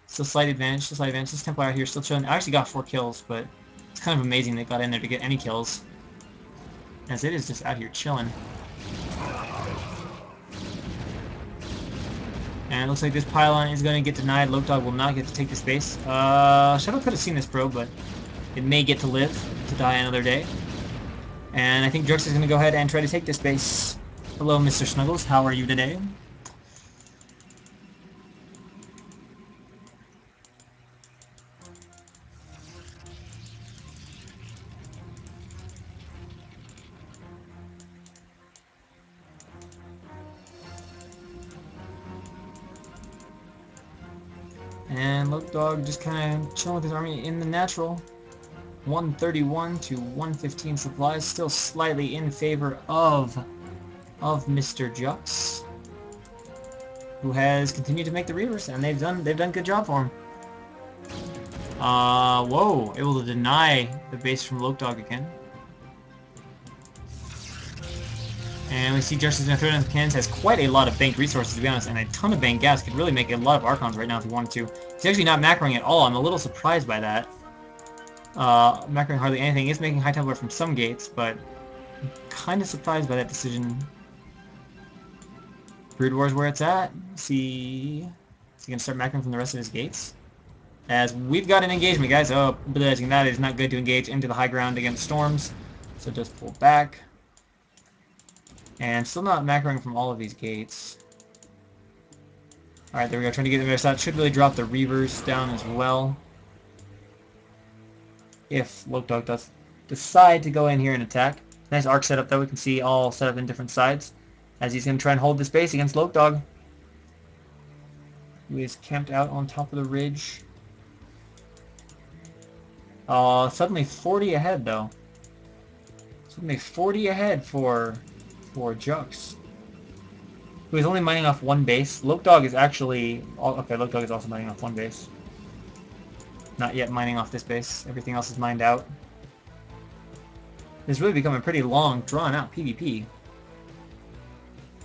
Still slight advantage, This Templar out here still chilling. I actually got 4 kills, but it's kind of amazing they got in there to get any kills. As it is just out here chilling. And it looks like this pylon is going to get denied. Lopedog will not get to take the space. Shadow could have seen this probe, but it may get to live to die another day. And I think Drux is going to go ahead and try to take this base. Hello, Mr. Snuggles. How are you today? And Lopedog just kind of chilling with his army in the natural. 131 to 115 supplies, still slightly in favor of Mr. Jux, who has continued to make the Reavers, and they've done a good job for him. Whoa, able to deny the base from Lopedog again. And we see Jux is going to throw down the cannons, has quite a lot of banked resources, to be honest, and a ton of banked gas. Could really make a lot of Archons right now if he wanted to. He's actually not macroing at all. I'm a little surprised by that. Macroing hardly anything. He is making High Templar from some gates, but I'm kind of surprised by that decision. Brood War's where it's at. Is he going to start macroing from the rest of his gates? As we've got an engagement, guys. Oh, realizing that is not good to engage into the high ground against storms. So just pull back. And still not macroing from all of these gates. Alright, there we go. Trying to get the rest out. Should really drop the Reavers down as well. If Lopedog does decide to go in here and attack. Nice arc setup, though. We can see all set up in different sides. As he's going to try and hold this base against Lopedog, who is camped out on top of the ridge. Suddenly 40 ahead, though. Suddenly 40 ahead for Jux, who is only mining off one base. Lopedog is actually... Okay, Lopedog is also mining off one base. Not yet mining off this base. Everything else is mined out. This is really becoming a pretty long, drawn-out PvP.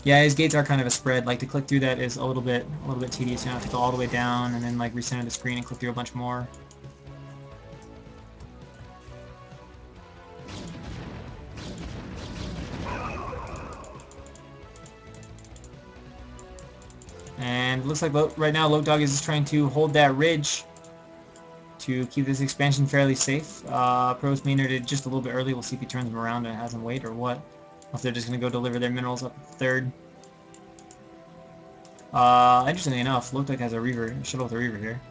Yeah, his gates are kind of a spread. Like, to click through that is a little bit tedious. You have to go all the way down and then, like, recenter the screen and click through a bunch more. And it looks like right now Lopedog is just trying to hold that ridge to keep this expansion fairly safe. Pros Meaner did just a little bit early. We'll see if he turns them around and has them wait or what. Or if they're just going to go deliver their minerals up third. Interestingly enough, Lopedog has a Reaver, a shuttle with a Reaver here.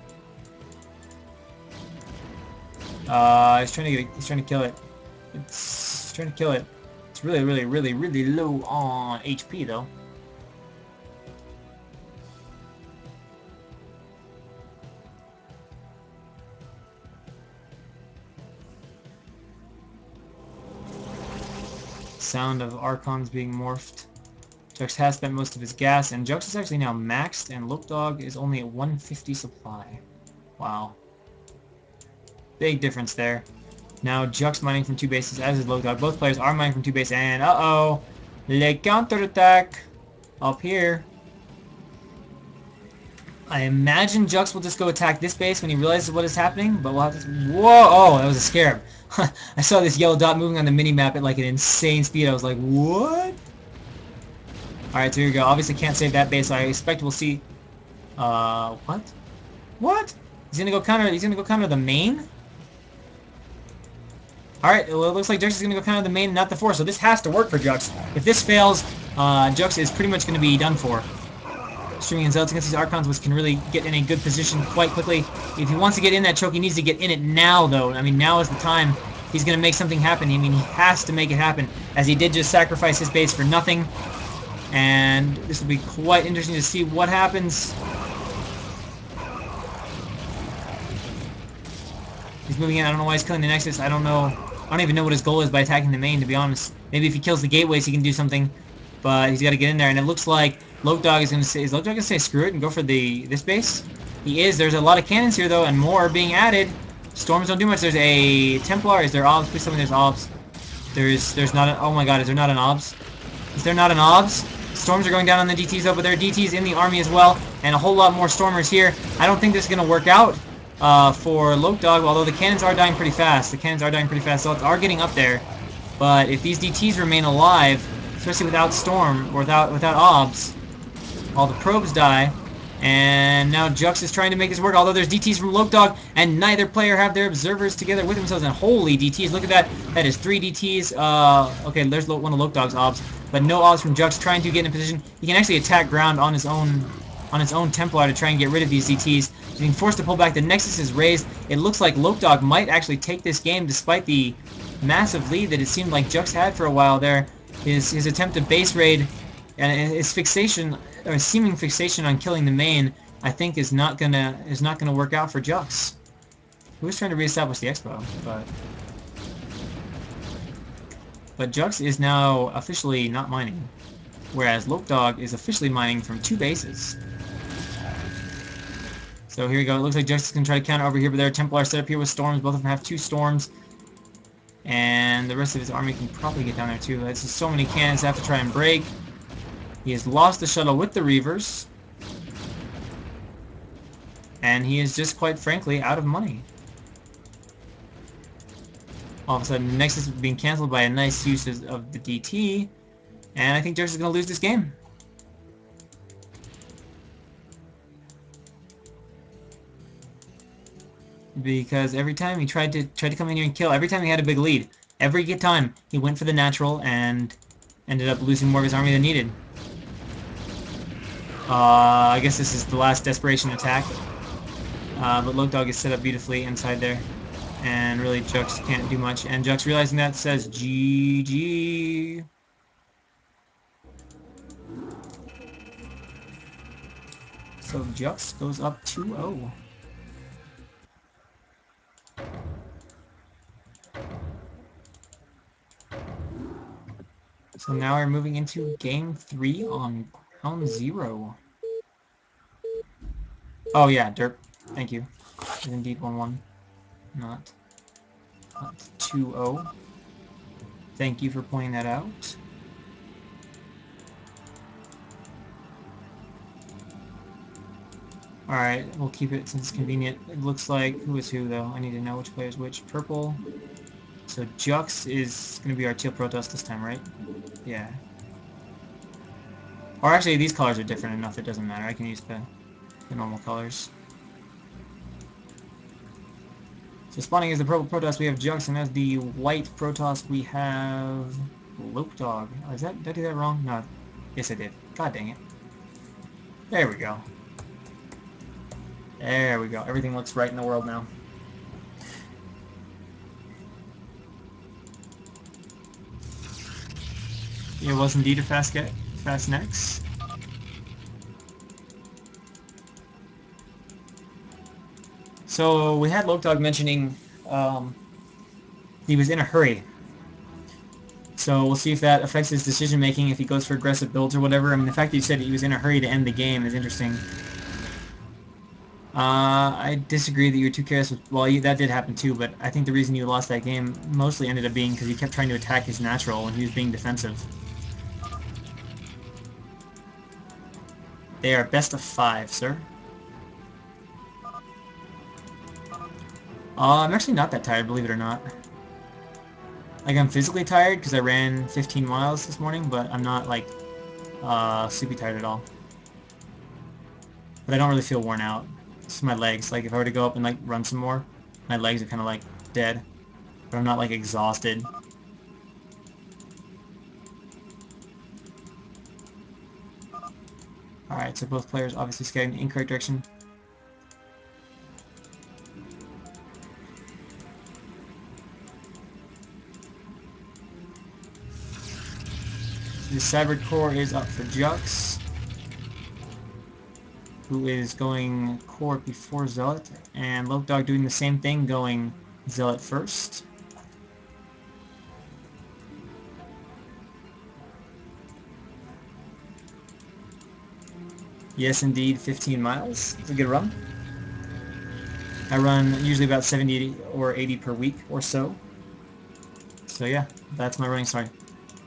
He's trying to kill it. He's trying to kill it. It's really low on HP though. Sound of Archons being morphed. Jux has spent most of his gas, and Jux is actually now maxed, and Lopedog is only at 150 supply. Wow. Big difference there. Now Juck's mining from 2 bases, as is Logdog. Both players are mining from 2 bases, and uh-oh! Le counter-attack! Up here. I imagine Jux will just go attack this base when he realizes what is happening, but we'll have to... Whoa! Oh, that was a scarab. I saw this yellow dot moving on the mini-map at like an insane speed. I was like, what? Alright, so here we go. Obviously can't save that base, so I expect we'll see... what? What? He's gonna go counter the main? Alright, well, it looks like Jux is gonna go counter the main, not the 4, so this has to work for Jux. If this fails, Jux is pretty much gonna be done for. Streaming and Zealots against these Archons, which can really get in a good position quite quickly. If he wants to get in that choke, he needs to get in it now, though. I mean, now is the time. He's going to make something happen. I mean, he has to make it happen, as he did just sacrifice his base for nothing. And this will be quite interesting to see what happens. He's moving in. I don't know why he's killing the Nexus. I don't know. I don't even know what his goal is by attacking the main, to be honest. Maybe if he kills the gateways, he can do something. But he's got to get in there, and it looks like Logdog is going to say... Is Logdog going to say screw it and go for this base? He is. There's a lot of cannons here, though, and more are being added. Storms don't do much. There's a Templar. Is there Obs? Please tell me there's Obs. There's not an... Oh my god, is there not an Obs? Is there not an Obs? Storms are going down on the DTs, though, but there are DTs in the army as well, and a whole lot more Stormers here. I don't think this is going to work out for Logdog, although the cannons are dying pretty fast. The cannons are dying pretty fast. Zealots are getting up there, but if these DTs remain alive... Especially without Storm, or without Obs. All the probes die. And now Jux is trying to make this work, although there's DTs from Logdog, and neither player have their observers together with themselves. And holy DTs, look at that. That is 3 DTs. Okay, there's one of Logdog's Obs, but no Obs from Jux trying to get in a position. He can actually attack ground on his own Templar to try and get rid of these DTs. He's being forced to pull back. The Nexus is raised. It looks like Logdog might actually take this game despite the massive lead that it seemed like Jux had for a while there. His attempt to base raid and his fixation, or seeming fixation on killing the main, I think is not gonna work out for Jux. He was trying to reestablish the expo, but Jux is now officially not mining, whereas Logdog is officially mining from 2 bases. So here we go. It looks like Jux is gonna try to counter over here, but there are Templars set up here with Storms. Both of them have 2 Storms. And the rest of his army can probably get down there too. There's so many cannons to have to try and break. He has lost the shuttle with the Reavers. And he is just, quite frankly, out of money. All of a sudden, Nexus is being cancelled by a nice use of the DT. And I think Jux is going to lose this game. Because every time he tried to come in here and kill, every time he had a big lead, every time he went for the natural and ended up losing more of his army than needed. I guess this is the last desperation attack, but Logdog is set up beautifully inside there, and really Jux can't do much. And Jux, realizing that, says GG. So Jux goes up 2-0. So now we're moving into Game 3 on Ground 0. Oh yeah, derp. Thank you. It's indeed 1-1. Not 2-0. Thank you for pointing that out. Alright, we'll keep it since it's convenient. It looks like... Who is who, though? I need to know which player is which. Purple. So Jux is going to be our Teal Protoss this time, right? Yeah. Or actually, these colors are different enough, it doesn't matter. I can use the normal colors. So spawning as the purple Protoss, we have Jux, and as the white Protoss, we have Logdog. Oh, did I do that wrong? No. Yes, I did. God dang it. There we go. There we go. Everything looks right in the world now. It was indeed a fast next. So we had Logdog mentioning he was in a hurry. So we'll see if that affects his decision making if he goes for aggressive builds or whatever. I mean, the fact that he said he was in a hurry to end the game is interesting. I disagree that you were too careless with, well, that did happen too, but I think the reason you lost that game mostly ended up being because you kept trying to attack his natural when he was being defensive. They are best of 5, sir. I'm actually not that tired, believe it or not. Like, I'm physically tired because I ran 15 miles this morning, but I'm not, like, super tired at all. But I don't really feel worn out. It's my legs. Like, if I were to go up and, like, run some more, my legs are kind of, like, dead. But I'm not, like, exhausted. Alright, so both players obviously skating in the incorrect direction. The Cyber Core is up for Jux, who is going Core before Zealot, and Lope Dog doing the same thing, going Zealot first. Yes, indeed, 15 miles. It's a good run. I run usually about 70 or 80 per week or so. So yeah, that's my running story.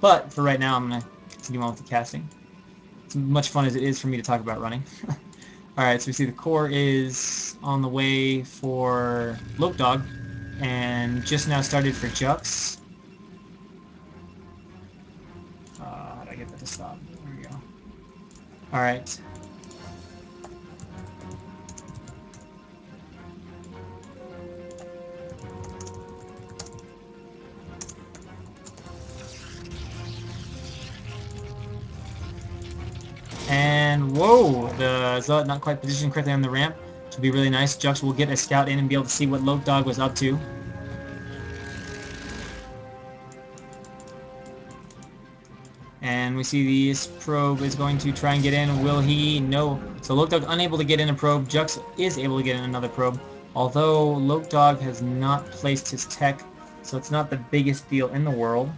But for right now, I'm going to continue on with the casting. As much fun as it is for me to talk about running. Alright, so we see the core is on the way for Lope Dog, and just now started for Jux. How do I get that to stop? There we go. Alright. And whoa! The Zealot not quite positioned correctly on the ramp. Which will be really nice. Jux will get a scout in and be able to see what Lope Dog was up to. And we see this probe is going to try and get in. Will he? No. So Lope Dog unable to get in a probe. Jux is able to get in another probe. Although Lope Dog has not placed his tech, so it's not the biggest deal in the world.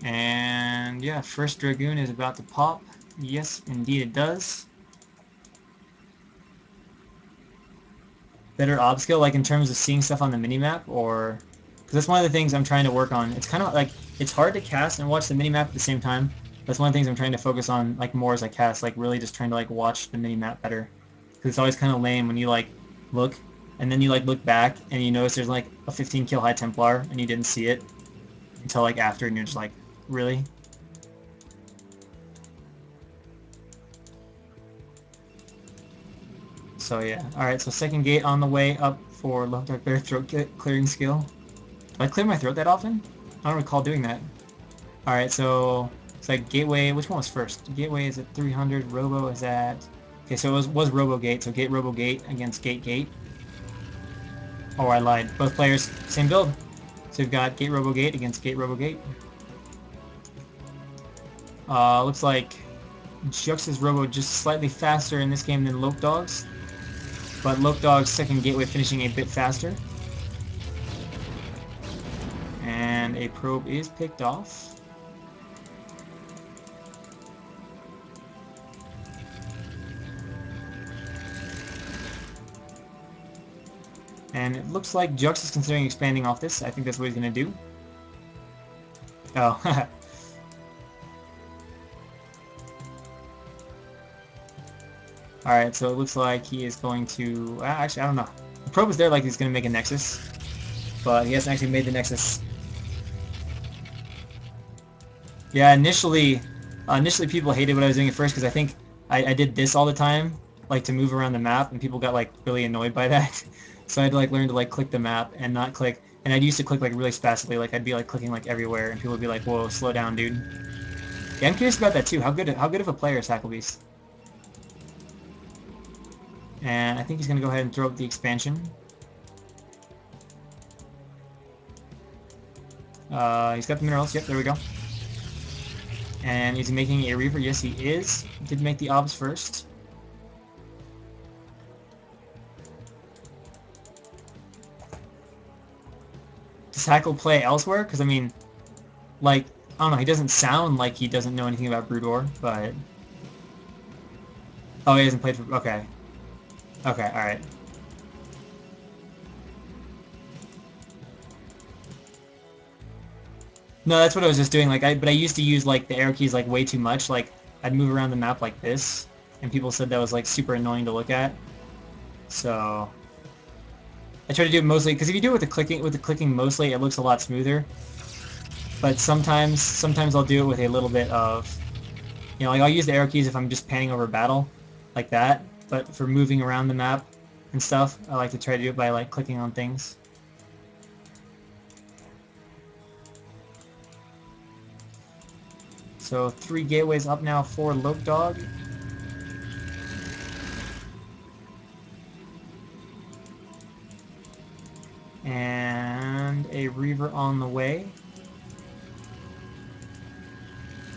And yeah, first Dragoon is about to pop. Yes, indeed it does. Better ob skill, like in terms of seeing stuff on the minimap, or... Because that's one of the things I'm trying to work on. It's kind of like, it's hard to cast and watch the minimap at the same time. That's one of the things I'm trying to focus on, like, more as I cast, like, really just trying to, like, watch the minimap better. Because it's always kind of lame when you, like, look, and then you, like, look back, and you notice there's, like, a 15 kill High Templar, and you didn't see it until, like, after, and you're just like, really? So, yeah. Alright, so second gate on the way up for Love Dark Bear throat clearing skill. Do I clear my throat that often? I don't recall doing that. Alright, so it's like Gateway. Which one was first? Gateway is at 300. Robo is at... Okay, so it was Robo Gate. So Gate Robo Gate against Gate Gate. Oh, I lied. Both players, same build. So we've got Gate Robo Gate against Gate Robo Gate. Looks like Jux's Robo just slightly faster in this game than Lope Dog's. But Lope Dog's second Gateway finishing a bit faster. And a probe is picked off. And it looks like Jux is considering expanding off this. I think that's what he's going to do. Oh, alright, so it looks like he is going to... actually, I don't know. The probe is there like he's going to make a Nexus, but he hasn't actually made the Nexus. Yeah, initially people hated what I was doing at first because I think I did this all the time, like to move around the map, and people got like really annoyed by that. So I had to like learn to like click the map and not click, and I'd used to click like really spastically, like I'd be like clicking like everywhere, and people would be like, "Whoa, slow down, dude." Yeah, I'm curious about that too. How good of a player is Hacklebeast? And I think he's gonna go ahead and throw up the expansion. He's got the minerals. Yep, there we go. And is he making a Reaver? Yes, he is. Did make the obs first. tackle play elsewhere, because I mean, like, I don't know, he doesn't sound like he doesn't know anything about Brood War, but... Oh, he hasn't played for... Okay. Okay, alright. No, that's what I was just doing, like, but I used to use, like, the arrow keys, like, way too much, like, I'd move around the map like this, and people said that was, like, super annoying to look at, so... I try to do it mostly, because if you do it with the clicking mostly, it looks a lot smoother, but sometimes I'll do it with a little bit of... You know, like I'll use the arrow keys if I'm just panning over a battle, like that. But for moving around the map and stuff, I like to try to do it by like clicking on things. So 3 gateways up now for Lopedog. And a Reaver on the way.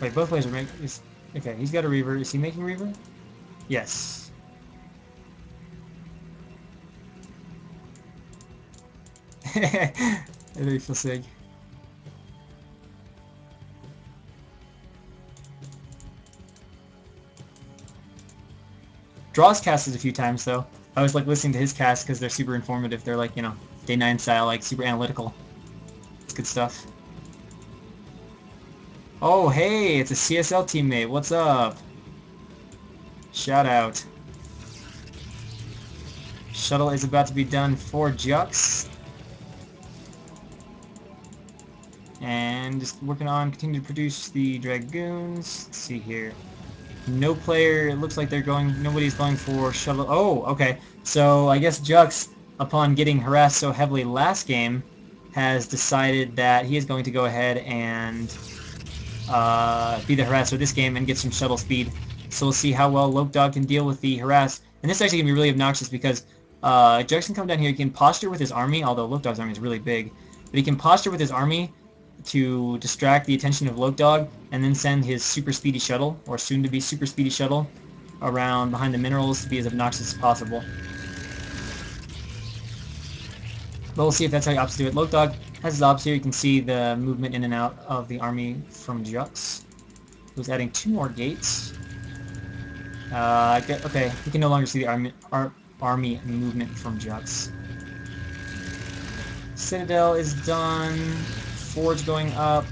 Wait, both players are making... Okay, he's got a Reaver. Is he making Reaver? Yes. I really feel sick. Draw's casted a few times, though. I always like listening to his cast because they're super informative. They're like, you know, Day 9 style, like super analytical. It's good stuff. Oh, hey, it's a CSL teammate. What's up? Shout out. Shuttle is about to be done for Jux. And just working on continue to produce the Dragoons. Let's see here. No player, it looks like nobody's going for Shuttle. Oh, okay. So I guess Jux, upon getting harassed so heavily last game, has decided that he is going to go ahead and be the harasser this game and get some shuttle speed. So we'll see how well Lopedog can deal with the harass. And this is actually going to be really obnoxious because Jux can come down here, he can posture with his army, although Lopedog's army is really big, but he can posture with his army to distract the attention of Lopedog and then send his super speedy shuttle, or soon-to-be super speedy shuttle, around behind the minerals to be as obnoxious as possible. But we'll see if that's how you ops do it. Lopedog has his ops here. You can see the movement in and out of the army from Jux, who's adding 2 more gates. Okay, we can no longer see the army movement from Jux. Citadel is done. Forge going up.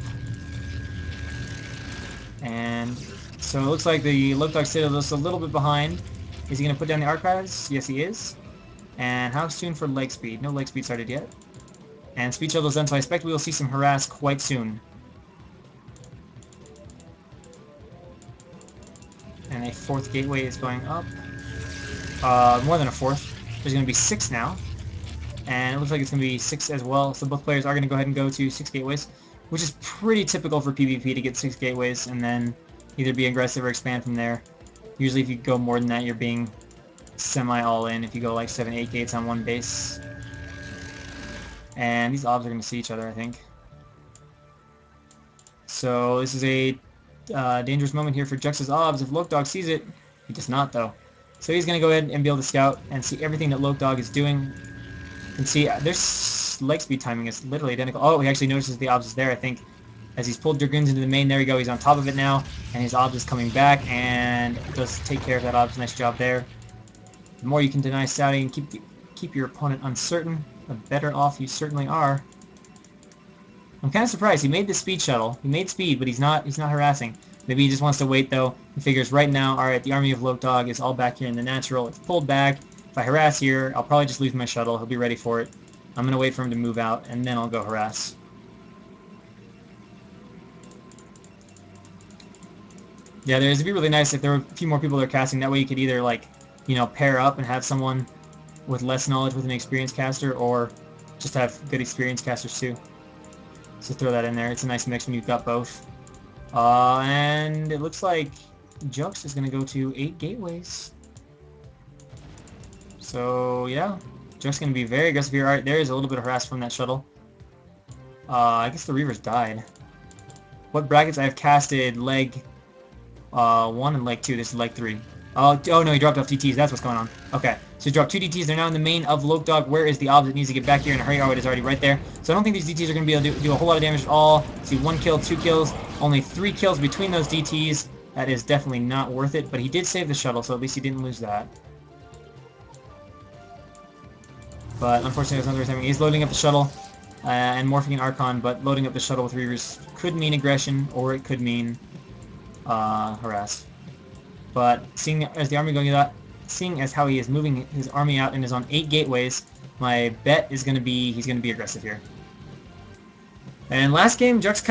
And so it looks like the Lopedog Citadel is a little bit behind. Is he going to put down the archives? Yes, he is. And how soon for leg speed? No leg speed started yet. And speed shuttle is done, so I expect we will see some harass quite soon. And a 4th gateway is going up. More than a 4th. There's going to be 6 now. And it looks like it's going to be 6 as well. So both players are going to go ahead and go to 6 gateways, which is pretty typical for PvP to get 6 gateways and then either be aggressive or expand from there. Usually if you go more than that, you're being semi-all-in if you go like 7, 8 gates on one base. And these obs are going to see each other, I think. So this is a dangerous moment here for Jux's obs. If Lopedog sees it, he does not though. So he's going to go ahead and be able to scout and see everything that Lopedog is doing. And see, their leg speed timing is literally identical. Oh, he actually notices the obs is there, I think. As he's pulled Dragoons into the main, there we go, he's on top of it now. And his obs is coming back and does take care of that obs. Nice job there. The more you can deny scouting and keep your opponent uncertain, the better off you certainly are. I'm kind of surprised. He made the speed shuttle. He made speed, but he's not harassing. Maybe he just wants to wait, though. He figures right now, alright, the army of Lopedog is all back here in the natural. It's pulled back. If I harass here, I'll probably just lose my shuttle. He'll be ready for it. I'm going to wait for him to move out, and then I'll go harass. Yeah, it'd be really nice if there were a few more people that are casting. That way you could either, like, you know, pair up and have someone with less knowledge with an experienced caster, or just have good experienced casters, too. So throw that in there. It's a nice mix when you've got both. And it looks like Jux is going to go to 8 gateways. So, yeah. Jux is going to be very aggressive here. Alright, there is a little bit of harass from that shuttle. I guess the Reavers died. What brackets? I have casted leg 1 and leg 2. This is leg 3. Oh no, he dropped off DTs. That's what's going on. Okay, so he dropped 2 DTs. They're now in the main of Lokdog. Where is the obs that needs to get back here in a hurry? Oh, it is already right there. So I don't think these DTs are going to be able to do a whole lot of damage at all. See, 1 kill, 2 kills, only 3 kills between those DTs. That is definitely not worth it, but he did save the shuttle, so at least he didn't lose that. But unfortunately, that's not the right timing. He's loading up the shuttle and morphing an Archon, but loading up the shuttle with Reavers could mean aggression, or it could mean harass. But seeing as the army going out, seeing as how he is moving his army out and is on 8 gateways, my bet is going to be he's going to be aggressive here. And last game, Jux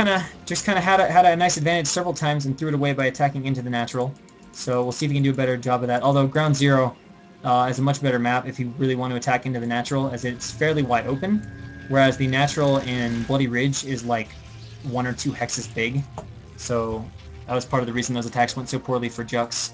just kind of had a nice advantage several times and threw it away by attacking into the natural. So we'll see if he can do a better job of that. Although Ground Zero is a much better map if you really want to attack into the natural, as it's fairly wide open, whereas the natural in Bloody Ridge is like 1 or 2 hexes big. So that was part of the reason those attacks went so poorly for Jux.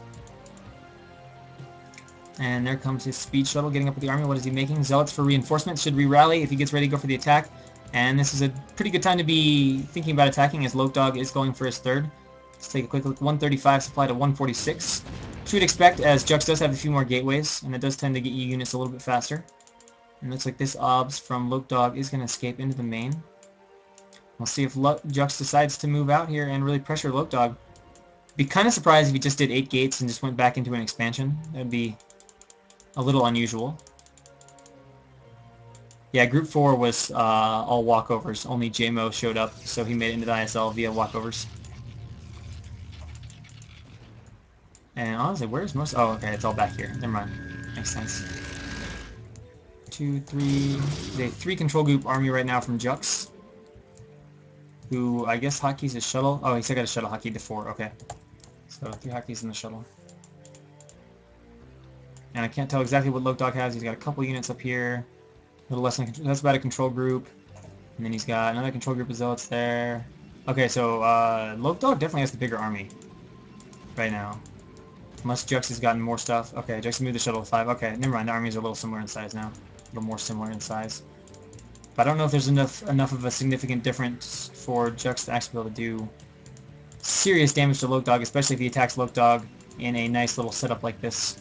And there comes his speed shuttle getting up with the army. What is he making? Zealots for reinforcements. Should re-rally if he gets ready to go for the attack. And this is a pretty good time to be thinking about attacking as Lokdog is going for his third. Let's take a quick look. 135 supply to 146. Which we'd expect, as Jux does have a few more gateways, and it does tend to get you units a little bit faster. And looks like this obs from Lokdog is going to escape into the main. We'll see if Jux decides to move out here and really pressure Lokdog. Be kind of surprised if he just did 8 gates and just went back into an expansion. That would be a little unusual. Yeah, Group 4 was all walkovers. Only JMO showed up, so he made it into the ISL via walkovers. And honestly, where's most... Oh, okay, it's all back here. Never mind. Makes sense. 2, 3... There's a 3 control group army right now from Jux, who I guess hotkeys his shuttle. Oh, he still got a shuttle hotkey to 4. Okay. So 3 hotkeys in the shuttle. And I can't tell exactly what Lokdog has. He's got a couple units up here. A little less than... That's about a control group. And then he's got another control group of zealots there. Okay, so Lokdog definitely has the bigger army right now. Unless Jux has gotten more stuff. Okay, Jux moved the shuttle to 5. Okay, never mind. The armies are a little similar in size now. A little more similar in size. But I don't know if there's enough of a significant difference for Jux to actually be able to do serious damage to Lokdog, especially if he attacks Lokdog in a nice little setup like this.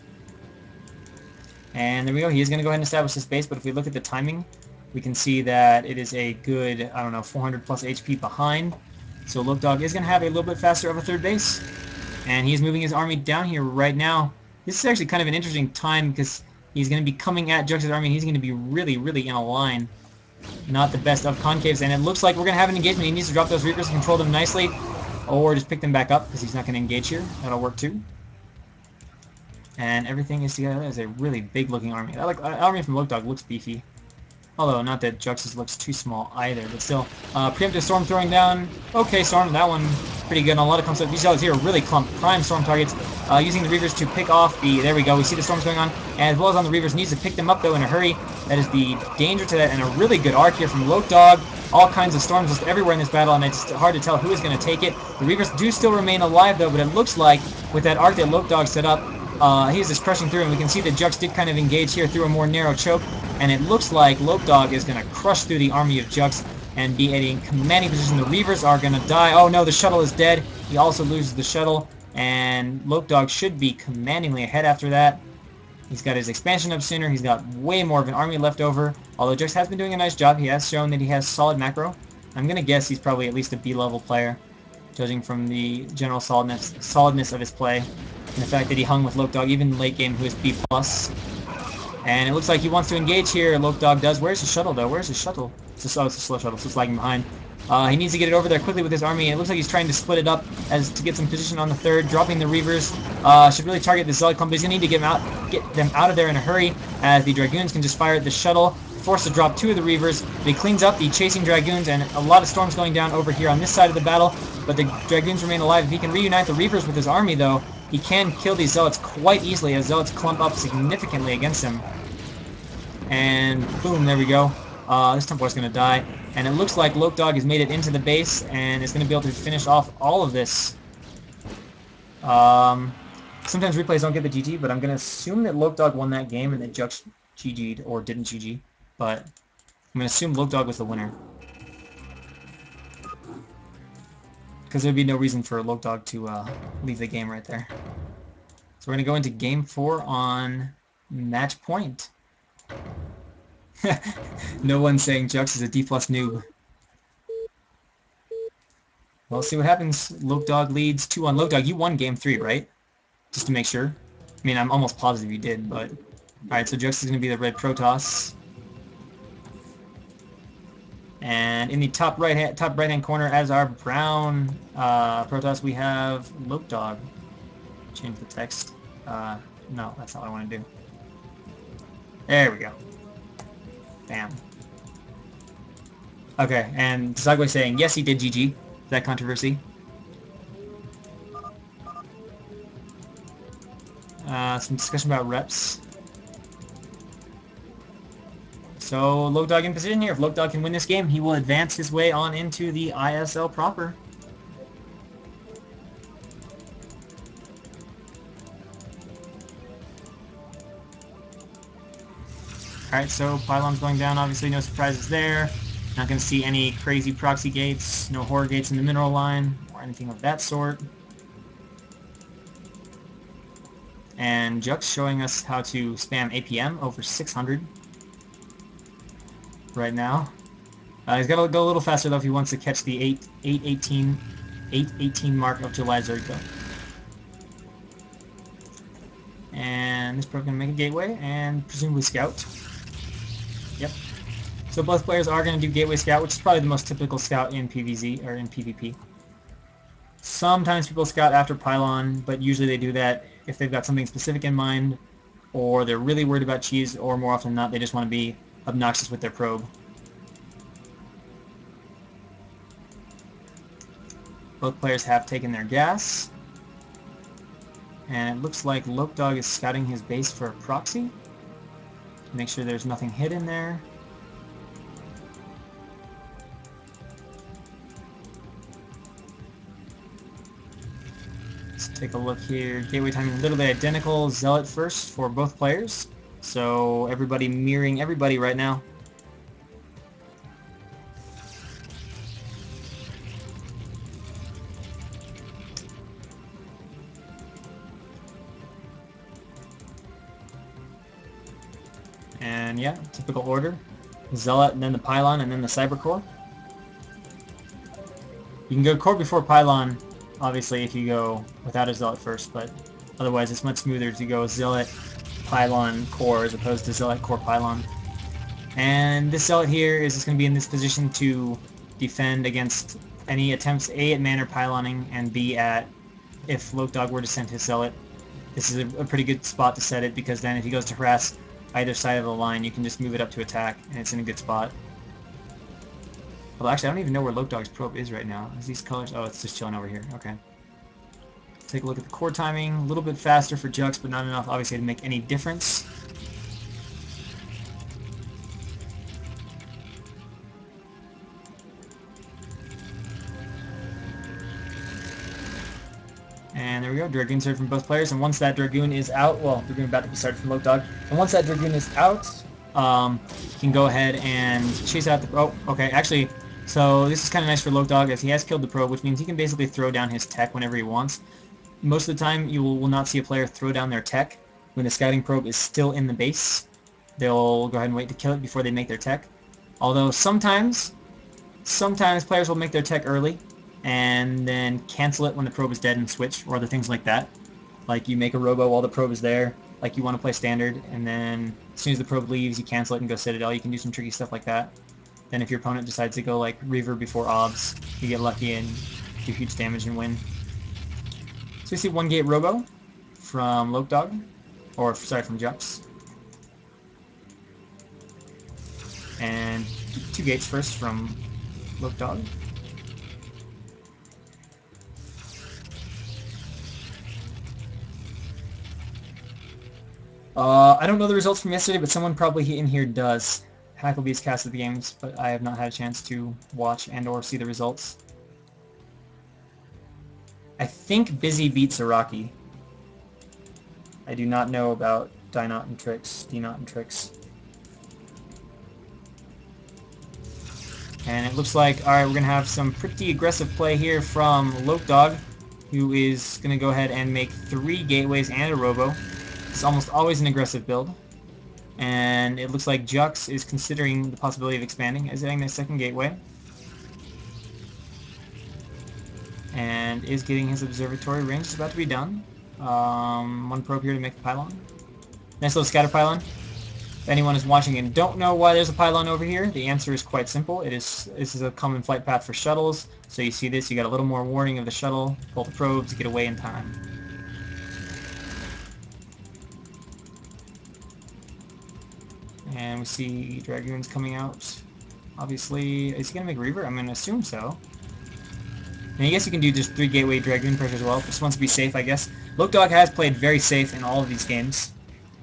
And there we go. He is going to go ahead and establish his base, but if we look at the timing, we can see that it is a good, I don't know, 400 plus HP behind. So Lokdog is going to have a little bit faster of a third base. And he's moving his army down here right now. This is actually kind of an interesting time because he's going to be coming at Jux's army and he's going to be really, really in a line. Not the best of concaves. And it looks like we're going to have an engagement. He needs to drop those Reapers and control them nicely. Or just pick them back up because he's not going to engage here. That'll work too. And everything is together as a really big looking army. Army from Lokdog looks beefy. Although, not that Jux's looks too small either, but still. Preemptive Storm throwing down. Okay, Storm, that one pretty good. And a lot of clumps. These zealots here are really prime Storm targets. Using the Reavers to pick off the... There we go, we see the Storms going on. And as well as on the Reavers, needs to pick them up, though, in a hurry. That is the danger to that, and a really good arc here from Lokdog. All kinds of Storms just everywhere in this battle, and it's hard to tell who is going to take it. The Reavers do still remain alive, though, but it looks like, with that arc that Lokdog set up, he's just crushing through, and we can see that Jux did kind of engage here through a more narrow choke, and it looks like Lokdog is going to crush through the army of Jux and be at a commanding position. The Reavers are going to die. Oh no, the shuttle is dead. He also loses the shuttle, and Lokdog should be commandingly ahead after that. He's got his expansion up sooner. He's got way more of an army left over, although Jux has been doing a nice job. He has shown that he has solid macro. I'm going to guess he's probably at least a B-level player, judging from the general solidness of his play, and the fact that he hung with Lokdog even late game, who is B+. And it looks like he wants to engage here. Lokdog does. Where's his shuttle, though? Where's his shuttle? It's a slow shuttle, so it's lagging behind. He needs to get it over there quickly with his army. It looks like he's trying to split it up as to get some position on the third, dropping the Reavers. Should really target the Zealot clump, but he's going to need to get them out of there in a hurry, as the Dragoons can just fire at the shuttle, forced to drop 2 of the Reavers. But he cleans up the chasing Dragoons, and a lot of Storms going down over here on this side of the battle, but the Dragoons remain alive. If he can reunite the Reavers with his army, though, he can kill these Zealots quite easily, as Zealots clump up significantly against him. And boom, there we go. This Templar is going to die. And it looks like Lokdog has made it into the base and is going to be able to finish off all of this. Sometimes replays don't get the GG, but I'm going to assume that Lokdog won that game and that Jux GG'd or didn't GG. But I'm going to assume Lokdog was the winner, because there'd be no reason for Lokdog to leave the game right there. So we're going to go into game 4 on match point. No one's saying Jux is a D+ noob. Well, let's see what happens. Lokdog leads 2-1. Lokdog, you won game 3, right? Just to make sure. I mean, I'm almost positive you did, but... Alright, so Jux is going to be the red Protoss. And in the top right hand corner as our brown Protoss, we have Lokdog. Change the text. No, that's not what I want to do. There we go. Bam. Okay, and Tsagwe saying, yes, he did GG. Is that controversy? Some discussion about reps. So, Lokdog in position here. If Lokdog can win this game, he will advance his way on into the ISL proper. Alright, so Pylon's going down. Obviously, no surprises there. Not going to see any crazy proxy gates, no horror gates in the mineral line, or anything of that sort. And Jux showing us how to spam APM over 600 right now. He's got to go a little faster though if he wants to catch the 818 mark of July Zergo. And this pro's going to make a gateway and presumably scout. Yep. So both players are going to do gateway scout, which is probably the most typical scout in PvZ or in PvP. Sometimes people scout after Pylon, but usually they do that if they've got something specific in mind, or they're really worried about cheese, or more often than not, they just want to be obnoxious with their probe. Both players have taken their gas. And it looks like Lokdog is scouting his base for a proxy. Make sure there's nothing hidden there. Let's take a look here. Gateway timing literally identical. Zealot first for both players. So everybody mirroring everybody right now. And yeah, typical order. Zealot and then the Pylon and then the Cyber Core. You can go Core before Pylon, obviously, if you go without a Zealot first, but otherwise it's much smoother to go Zealot, Pylon, Core as opposed to Zealot, Core, Pylon. And this Zealot here is just going to be in this position to defend against any attempts A at man or Pyloning and B at if Lokdog were to send his Zealot. This is a pretty good spot to set it because then if he goes to harass either side of the line, you can just move it up to attack and it's in a good spot. Well, actually, I don't even know where Lokdog's probe is right now. Is these colors? Oh, it's just chilling over here. Okay. Take a look at the core timing. A little bit faster for Jux, but not enough, obviously, to make any difference. And there we go. Dragoon started from both players. And once that Dragoon is out, well, Dragoon about to be started from Lokdog. And once that Dragoon is out, you can go ahead and chase out the... Oh, okay. Actually, so this is kind of nice for Lokdog as he has killed the probe, which means he can basically throw down his tech whenever he wants. Most of the time, you will not see a player throw down their tech when the scouting probe is still in the base. They'll go ahead and wait to kill it before they make their tech. Although sometimes players will make their tech early and then cancel it when the probe is dead and switch, or other things like that. Like you make a robo while the probe is there, like you want to play standard, and then as soon as the probe leaves, you cancel it and go Citadel. You can do some tricky stuff like that. Then if your opponent decides to go like Reaver before Obs, you get lucky and do huge damage and win. So we see one gate robo from Lokdog, or sorry, from Jux. And two gates first from Lokdog. I don't know the results from yesterday, but someone probably in here does. Hackleby's casted the games, but I have not had a chance to watch and or see the results. I think Busy beat Zaraki. I do not know about D-Not and Trix. And it looks like, alright, we're going to have some pretty aggressive play here from Lokdog. who is going to go ahead and make 3 gateways and a robo. It's almost always an aggressive build. And it looks like Jux is considering the possibility of expanding, is adding the second gateway. And is getting his observatory range. It's about to be done. One probe here to make a pylon. Nice little scatter pylon. If anyone is watching and don't know why there's a pylon over here, the answer is quite simple. This is a common flight path for shuttles. So you see this, you got a little more warning of the shuttle. Pull the probes, get away in time. And we see Dragoons coming out. Obviously, is he going to make Reaver? I'm going to assume so. And I guess you can do just 3 Gateway Dragoon pressure as well. Just wants to be safe, I guess. Lokedog has played very safe in all of these games.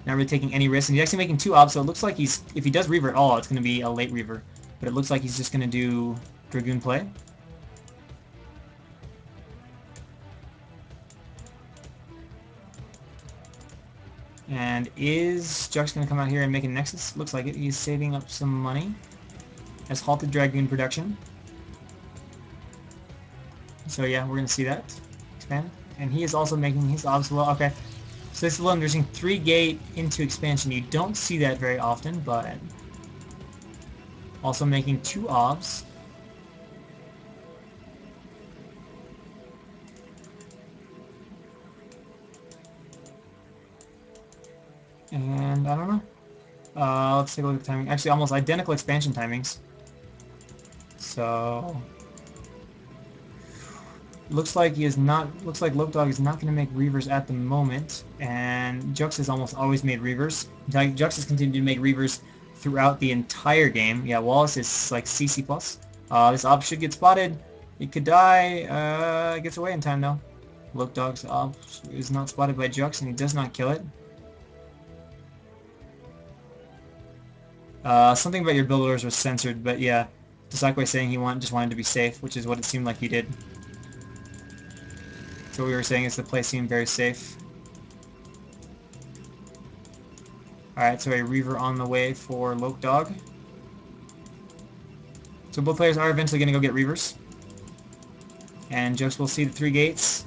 Not really taking any risks. And he's actually making 2 obs, so it looks like if he does Reaver at all, it's going to be a late Reaver. But it looks like he's just going to do Dragoon play. And is Jux going to come out here and make a Nexus? Looks like it. He's saving up some money. Has halted Dragoon production. So yeah, we're going to see that expand. And he is also making his obs as well. Okay. So this is a little interesting. 3 gate into expansion. You don't see that very often, but also making 2 obs. And I don't know. Let's take a look at the timing. Actually, almost identical expansion timings. So looks like he is not. Looks like Lokedog is not going to make Reavers at the moment, and Jux has almost always made Reavers. Jux has continued to make Reavers throughout the entire game. Yeah, Wallace is like CC+. This ob should get spotted. It could die. Gets away in time though. Lokedog's ob is not spotted by Jux, and he does not kill it. Something about your builders was censored, but yeah, Tasakwe saying he just wanted to be safe, which is what it seemed like he did. So what we were saying is the play seemed very safe. Alright, so a Reaver on the way for Lokedog. So both players are eventually going to go get Reavers. And Jokes will see the 3 gates.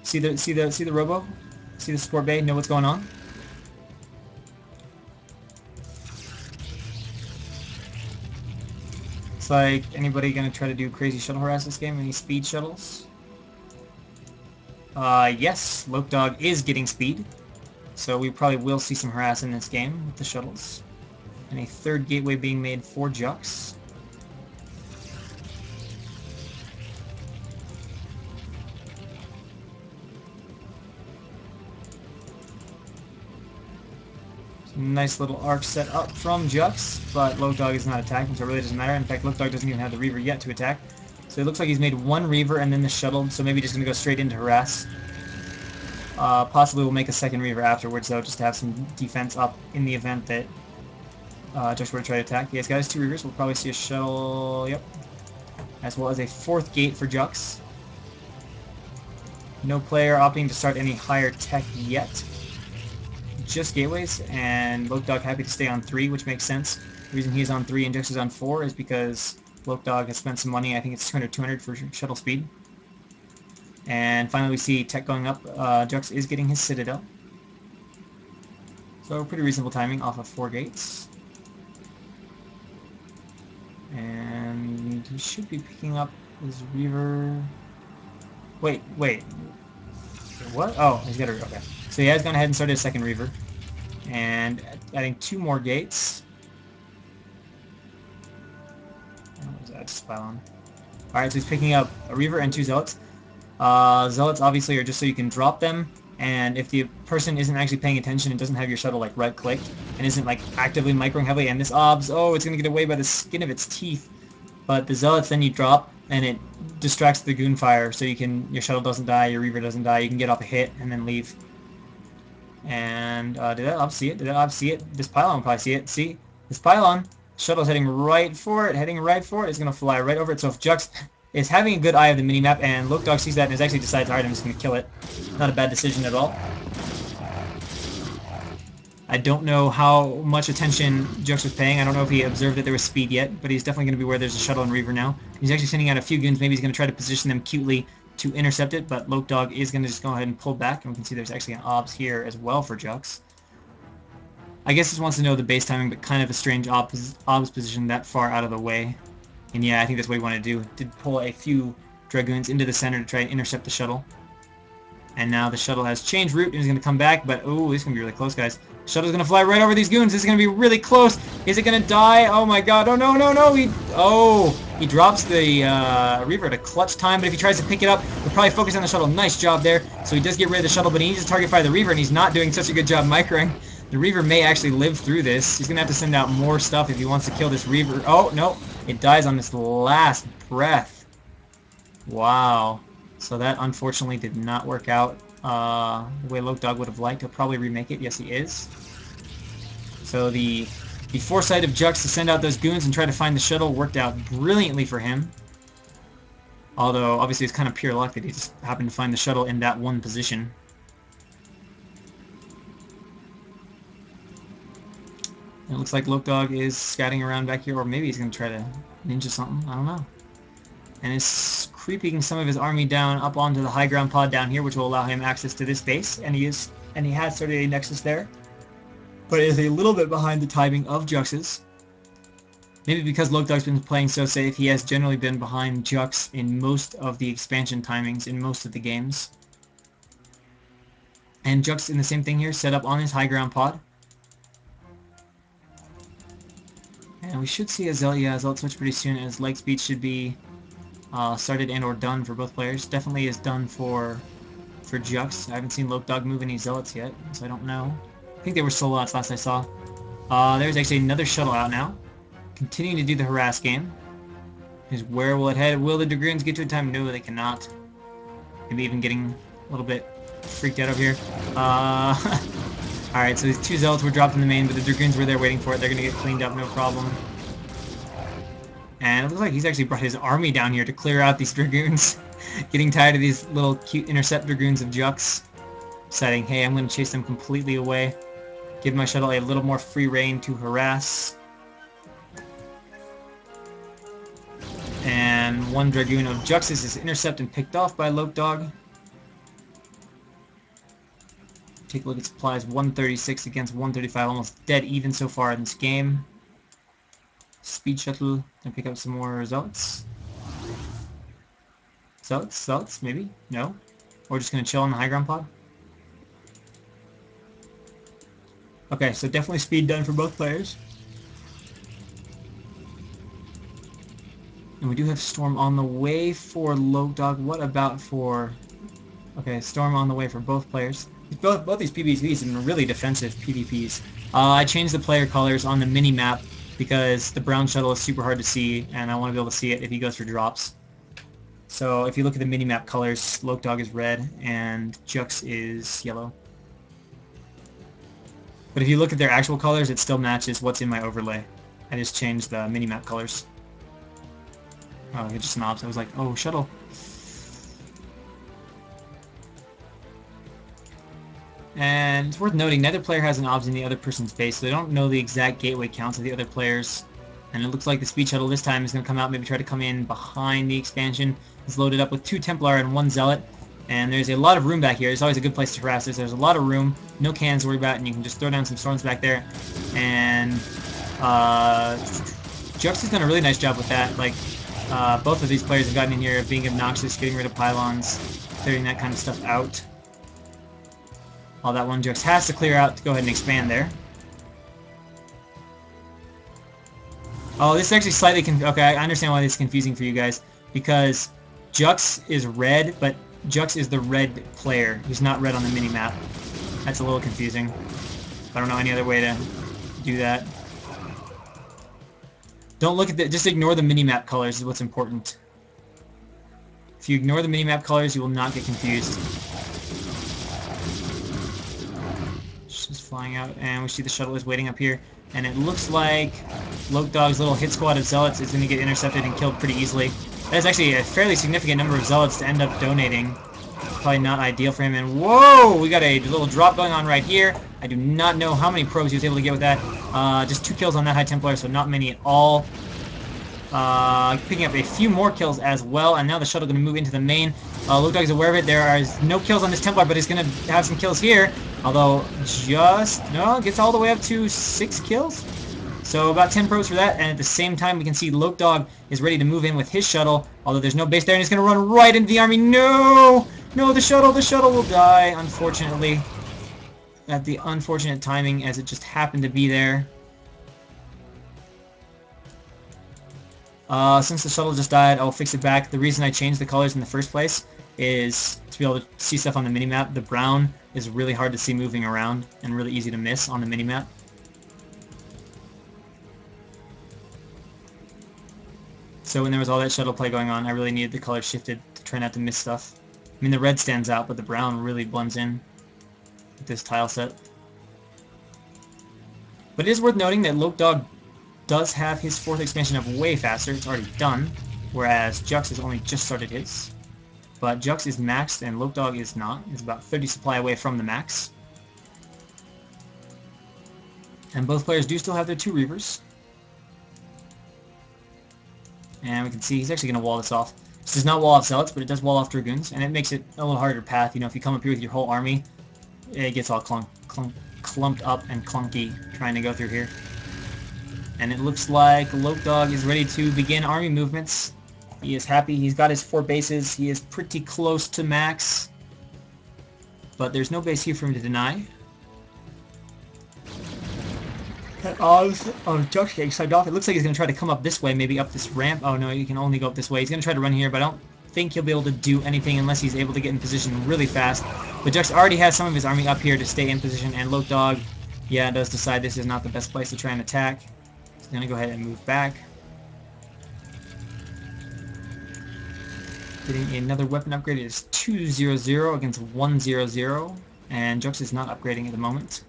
See the Robo? See the support bay? Know what's going on? It's like, anybody going to try to do crazy shuttle harass this game? Any speed shuttles? Yes, Lokedog is getting speed. So we probably will see some harass in this game with the shuttles. And a 3rd gateway being made for Jux. Nice little arc set up from Jux, but Lokedog is not attacking, so it really doesn't matter. In fact, Lokedog doesn't even have the Reaver yet to attack. So it looks like he's made 1 Reaver and then the shuttle, so maybe just going to go straight into harass. Possibly we'll make a 2nd Reaver afterwards, though, just to have some defense up in the event that Jux were to try to attack. He has got his 2 Reavers. We'll probably see a shuttle, yep. As well as a 4th gate for Jux. No player opting to start any higher tech yet. Just gateways, and Lokedog happy to stay on 3, which makes sense. The reason he's on 3 and Jux is on 4 is because Lokedog has spent some money. I think it's 200 for shuttle speed. And finally we see tech going up. Jux is getting his Citadel. So pretty reasonable timing off of 4 gates. And he should be picking up his Reaver. Wait. What? Oh, he's got a... Okay. So he has gone ahead and started a 2nd Reaver. And adding 2 more gates. What was that? Just pylon. Alright, so he's picking up a Reaver and 2 Zealots. Zealots obviously are just so you can drop them, and if the person isn't actually paying attention and doesn't have your shuttle like right-clicked, and isn't like actively microing heavily, and this obs, oh, it's going to get away by the skin of its teeth. But the Zealots then you drop, and it distracts the goon fire, so your shuttle doesn't die, your Reaver doesn't die, you can get off a hit, and then leave. And, did that ob see it? Did that ob see it? This pylon will probably see it. See? This pylon, shuttle's heading right for it, it's going to fly right over it, so if Jux is having a good eye of the minimap, and Lokedog sees that and has actually decides, alright, I'm just going to kill it. Not a bad decision at all. I don't know how much attention Jux was paying. I don't know if he observed that there was speed yet, but he's definitely going to be where there's a shuttle and Reaver now. He's actually sending out a few goons. Maybe he's going to try to position them cutely to intercept it, but Lokdog is going to just go ahead and pull back, and we can see there's actually an obs here as well for Jux. I guess just wants to know the base timing, but kind of a strange obs position that far out of the way. And yeah, I think that's what we want to do. Did pull a few Dragoons into the center to try and intercept the shuttle. And now the shuttle has changed route and is going to come back, but oh, this is going to be really close, guys. The shuttle's going to fly right over these goons. This is going to be really close. Is it going to die? Oh my god. Oh, no, no, no. He drops the Reaver at a clutch time, but if he tries to pick it up, he'll probably focus on the shuttle. Nice job there. So he does get rid of the shuttle, but he needs to target fire the Reaver, and he's not doing such a good job microing. The Reaver may actually live through this. He's going to have to send out more stuff if he wants to kill this Reaver. Oh, no. It dies on this last breath. Wow. So that unfortunately did not work out the way Lokdog would have liked. He'll probably remake it. Yes, he is. So the foresight of Jux to send out those goons and try to find the shuttle worked out brilliantly for him. Although, obviously, it's kind of pure luck that he just happened to find the shuttle in that one position. And it looks like Lokdog is scouting around back here, or maybe he's going to try to ninja something. I don't know. And is creeping some of his army down up onto the high ground pod down here, which will allow him access to this base. And he has started a nexus there, but it is a little bit behind the timing of Jux's. Maybe because Lokdog's been playing so safe, he has generally been behind Jux in most of the expansion timings in most of the games. And Jux in the same thing here, set up on his high ground pod. And we should see a Zealot switch pretty soon, as leg speed should be started and or done for both players. Definitely is done for Jux. I haven't seen Lokdog move any Zealots yet, so I don't know. I think they were Solots last I saw. There's actually another shuttle out now. Continuing to do the harass game. Is where will it head? Will the Dragoons get to a time? No, they cannot. Maybe even getting a little bit freaked out over here. Alright, so these two Zealots were dropped in the main, but the Dragoons were there waiting for it. They're going to get cleaned up, no problem. And it looks like he's actually brought his army down here to clear out these Dragoons. Getting tired of these little cute intercept Dragoons of Jux. Deciding, hey, I'm going to chase them completely away. Give my shuttle a little more free reign to harass. And one Dragoon of Jux's is intercepted and picked off by Lokdog. Take a look at supplies, 136 against 135, almost dead even so far in this game. Speed shuttle, and pick up some more Zealots. Zealots, maybe? No? We're just going to chill on the high ground pod? Okay, so definitely speed done for both players. And we do have Storm on the way for Lokdog. What about for... Okay, Storm on the way for both players. Both these PvPs have been really defensive PvPs. I changed the player colors on the mini-map because the brown shuttle is super hard to see, and I want to be able to see it if he goes for drops. So if you look at the mini-map colors, Lokdog is red, and Jux is yellow. But if you look at their actual colors, it still matches what's in my overlay. I just changed the mini-map colors. Oh, it's just an obs. I was like, oh, shuttle. And it's worth noting, neither player has an obs in the other person's base, so they don't know the exact gateway counts of the other players. And it looks like the speed shuttle this time is going to come out, maybe try to come in behind the expansion. It's loaded up with 2 Templar and 1 Zealot. And there's a lot of room back here. It's always a good place to harass. There's a lot of room, no cannons to worry about, and you can just throw down some storms back there. And Jux has done a really nice job with that. Like, both of these players have gotten in here, being obnoxious, getting rid of pylons, clearing that kind of stuff out. All that one Jux has to clear out to go ahead and expand there. Oh, this is actually slightly okay, I understand why this is confusing for you guys. Because Jux is red, but Jux is the red player. He's not red on the mini-map. That's a little confusing. I don't know any other way to do that. Don't look at the... Just ignore the mini-map colors is what's important. If you ignore the mini-map colors, you will not get confused. Just flying out, and we see the shuttle is waiting up here, and it looks like Lokdog's little hit squad of Zealots is going to get intercepted and killed pretty easily. That is actually a fairly significant number of Zealots to end up donating. Probably not ideal for him, and whoa! We got a little drop going on right here. I do not know how many probes he was able to get with that. Just 2 kills on that High Templar, so not many at all. picking up a few more kills as well, and now the shuttle going to move into the main. Logdog is aware of it. There is no kills on this Templar, but he's going to have some kills here. Although, gets all the way up to 6 kills. So about 10 probes for that, and at the same time we can see Logdog is ready to move in with his shuttle, although there's no base there, and he's going to run right into the army. No! No, the shuttle will die, unfortunately. At the unfortunate timing, as it just happened to be there. Since the shuttle just died, I'll fix it back. The reason I changed the colors in the first place is to be able to see stuff on the minimap. The brown is really hard to see moving around and really easy to miss on the minimap. So when there was all that shuttle play going on, I really needed the color shifted to try not to miss stuff. I mean, the red stands out, but the brown really blends in with this tile set. But it is worth noting that Logdog does have his 4th expansion up way faster. It's already done, whereas Jux has only just started his. But Jux is maxed and Logdog is not. It's about 30 supply away from the max. And both players do still have their 2 Reavers. And we can see he's actually going to wall this off. This does not wall off Zealots, but it does wall off Dragoons, and it makes it a little harder path. You know, if you come up here with your whole army, it gets all clumped up and clunky trying to go through here. And it looks like Logdog is ready to begin army movements. He is happy. He's got his 4 bases. He is pretty close to max. But there's no base here for him to deny. Jux getting subbed off. It looks like he's going to try to come up this way, maybe up this ramp. Oh no, you can only go up this way. He's going to try to run here, but I don't think he'll be able to do anything unless he's able to get in position really fast. But Jux already has some of his army up here to stay in position, and Logdog, yeah, does decide this is not the best place to try and attack. He's going to go ahead and move back. Getting another weapon upgrade. It is 200 against 100, and Jux is not upgrading at the moment.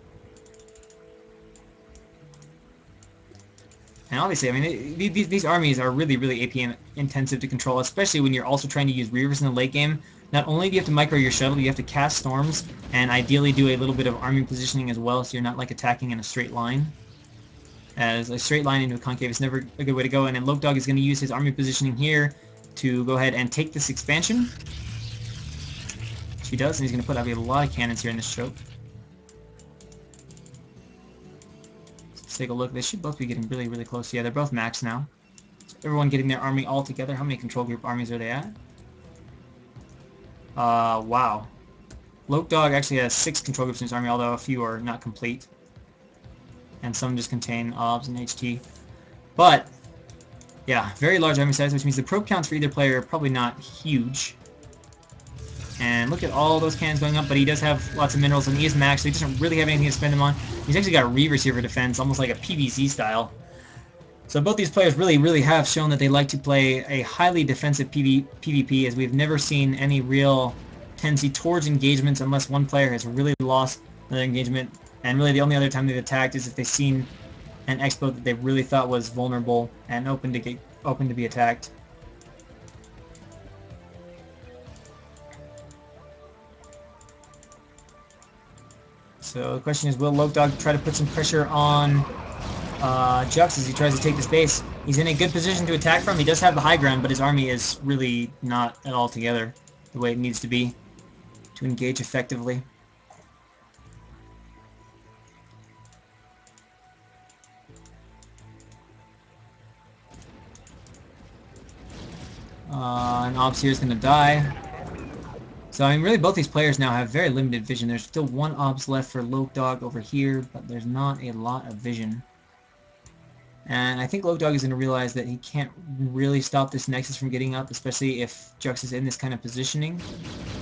And obviously, I mean, these armies are really, really APM intensive to control, especially when you're also trying to use Reavers in the late game. Not only do you have to micro your shuttle, you have to cast storms, and ideally do a little bit of army positioning as well, so you're not like attacking in a straight line. As a straight line into a concave is never a good way to go, and then Logdog is going to use his army positioning here to go ahead and take this expansion. Which he does, and he's going to put up a lot of cannons here in this choke. Take a look. They should both be getting really, really close. Yeah, they're both max now. So everyone getting their army all together. How many control group armies are they at? Wow. Logdog actually has 6 control groups in his army, although a few are not complete. And some just contain OBS and HT. But, yeah, very large army size, which means the probe counts for either player are probably not huge. And look at all those cannons going up, but he does have lots of minerals, and he is maxed, so he doesn't really have anything to spend them on. He's actually got Reavers here for defense, almost like a PvZ style. So both these players really, really have shown that they like to play a highly defensive PvP, as we've never seen any real tendency towards engagements unless one player has really lost another engagement. And really the only other time they've attacked is if they've seen an expo that they really thought was vulnerable and open to be attacked. So the question is, will Logdog try to put some pressure on Jux as he tries to take this base? He's in a good position to attack from. He does have the high ground, but his army is really not at all together the way it needs to be to engage effectively. And Obs here is going to die. So, I mean, really both these players now have very limited vision. There's still 1 Obs left for Logdog over here, but there's not a lot of vision. And I think Logdog is going to realize that he can't really stop this Nexus from getting up, especially if Jux is in this kind of positioning.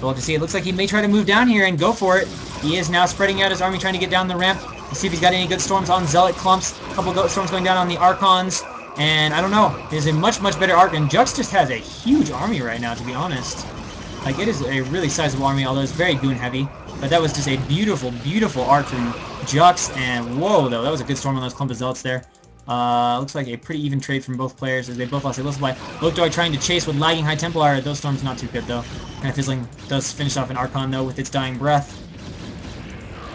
We'll have to see. It looks like he may try to move down here and go for it. He is now spreading out his army, trying to get down the ramp. Let's see if he's got any good storms on Zealot clumps. A couple of storms going down on the Archons. And I don't know. There's a much, much better arc, and Jux just has a huge army right now, to be honest. Like, it is a really sizable army, although it's very goon heavy. But that was just a beautiful, beautiful arc from Jux, and whoa, though, that was a good storm on those clump of Zealots there. Looks like a pretty even trade from both players as they both lost their low supply. Logdog trying to chase with lagging High Templar. Those storms not too good, though. Kind of fizzling. Does finish off an Archon, though, with its dying breath.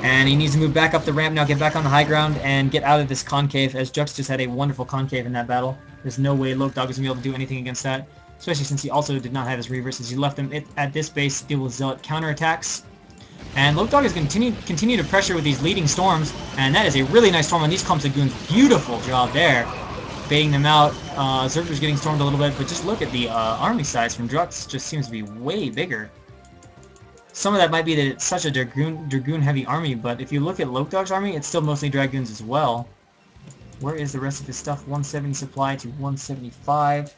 And he needs to move back up the ramp now, get back on the high ground, and get out of this concave, as Jux just had a wonderful concave in that battle. There's no way Loke Dog is going to be able to do anything against that, especially since he also did not have his reverses. He left him at this base to deal with Zealot counterattacks. And Loke Dog is going to continue to pressure with these leading storms, and that is a really nice storm on these clumps of goons. Beautiful job there, baiting them out. Zerger's getting stormed a little bit, but just look at the army size from Drux. Just seems to be way bigger. Some of that might be that it's such a Dragoon-heavy army, but if you look at Loke Dog's army, it's still mostly Dragoons as well. Where is the rest of his stuff? 170 supply to 175.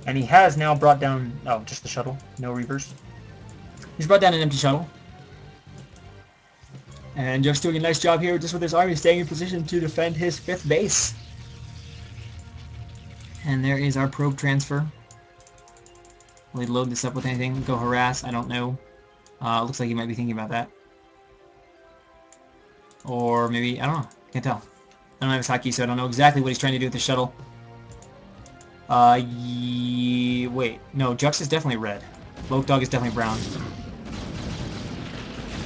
And he has now brought down... oh, just the shuttle. No reavers. He's brought down an empty shuttle. And just doing a nice job here just with his army staying in position to defend his 5th base. And there is our probe transfer. Will he load this up with anything? Go harass? I don't know. Looks like he might be thinking about that. Or maybe, I don't know. Can't tell. I don't have his hotkey, so I don't know exactly what he's trying to do with the shuttle. Wait. No, Jux is definitely red. Loke Dog is definitely brown.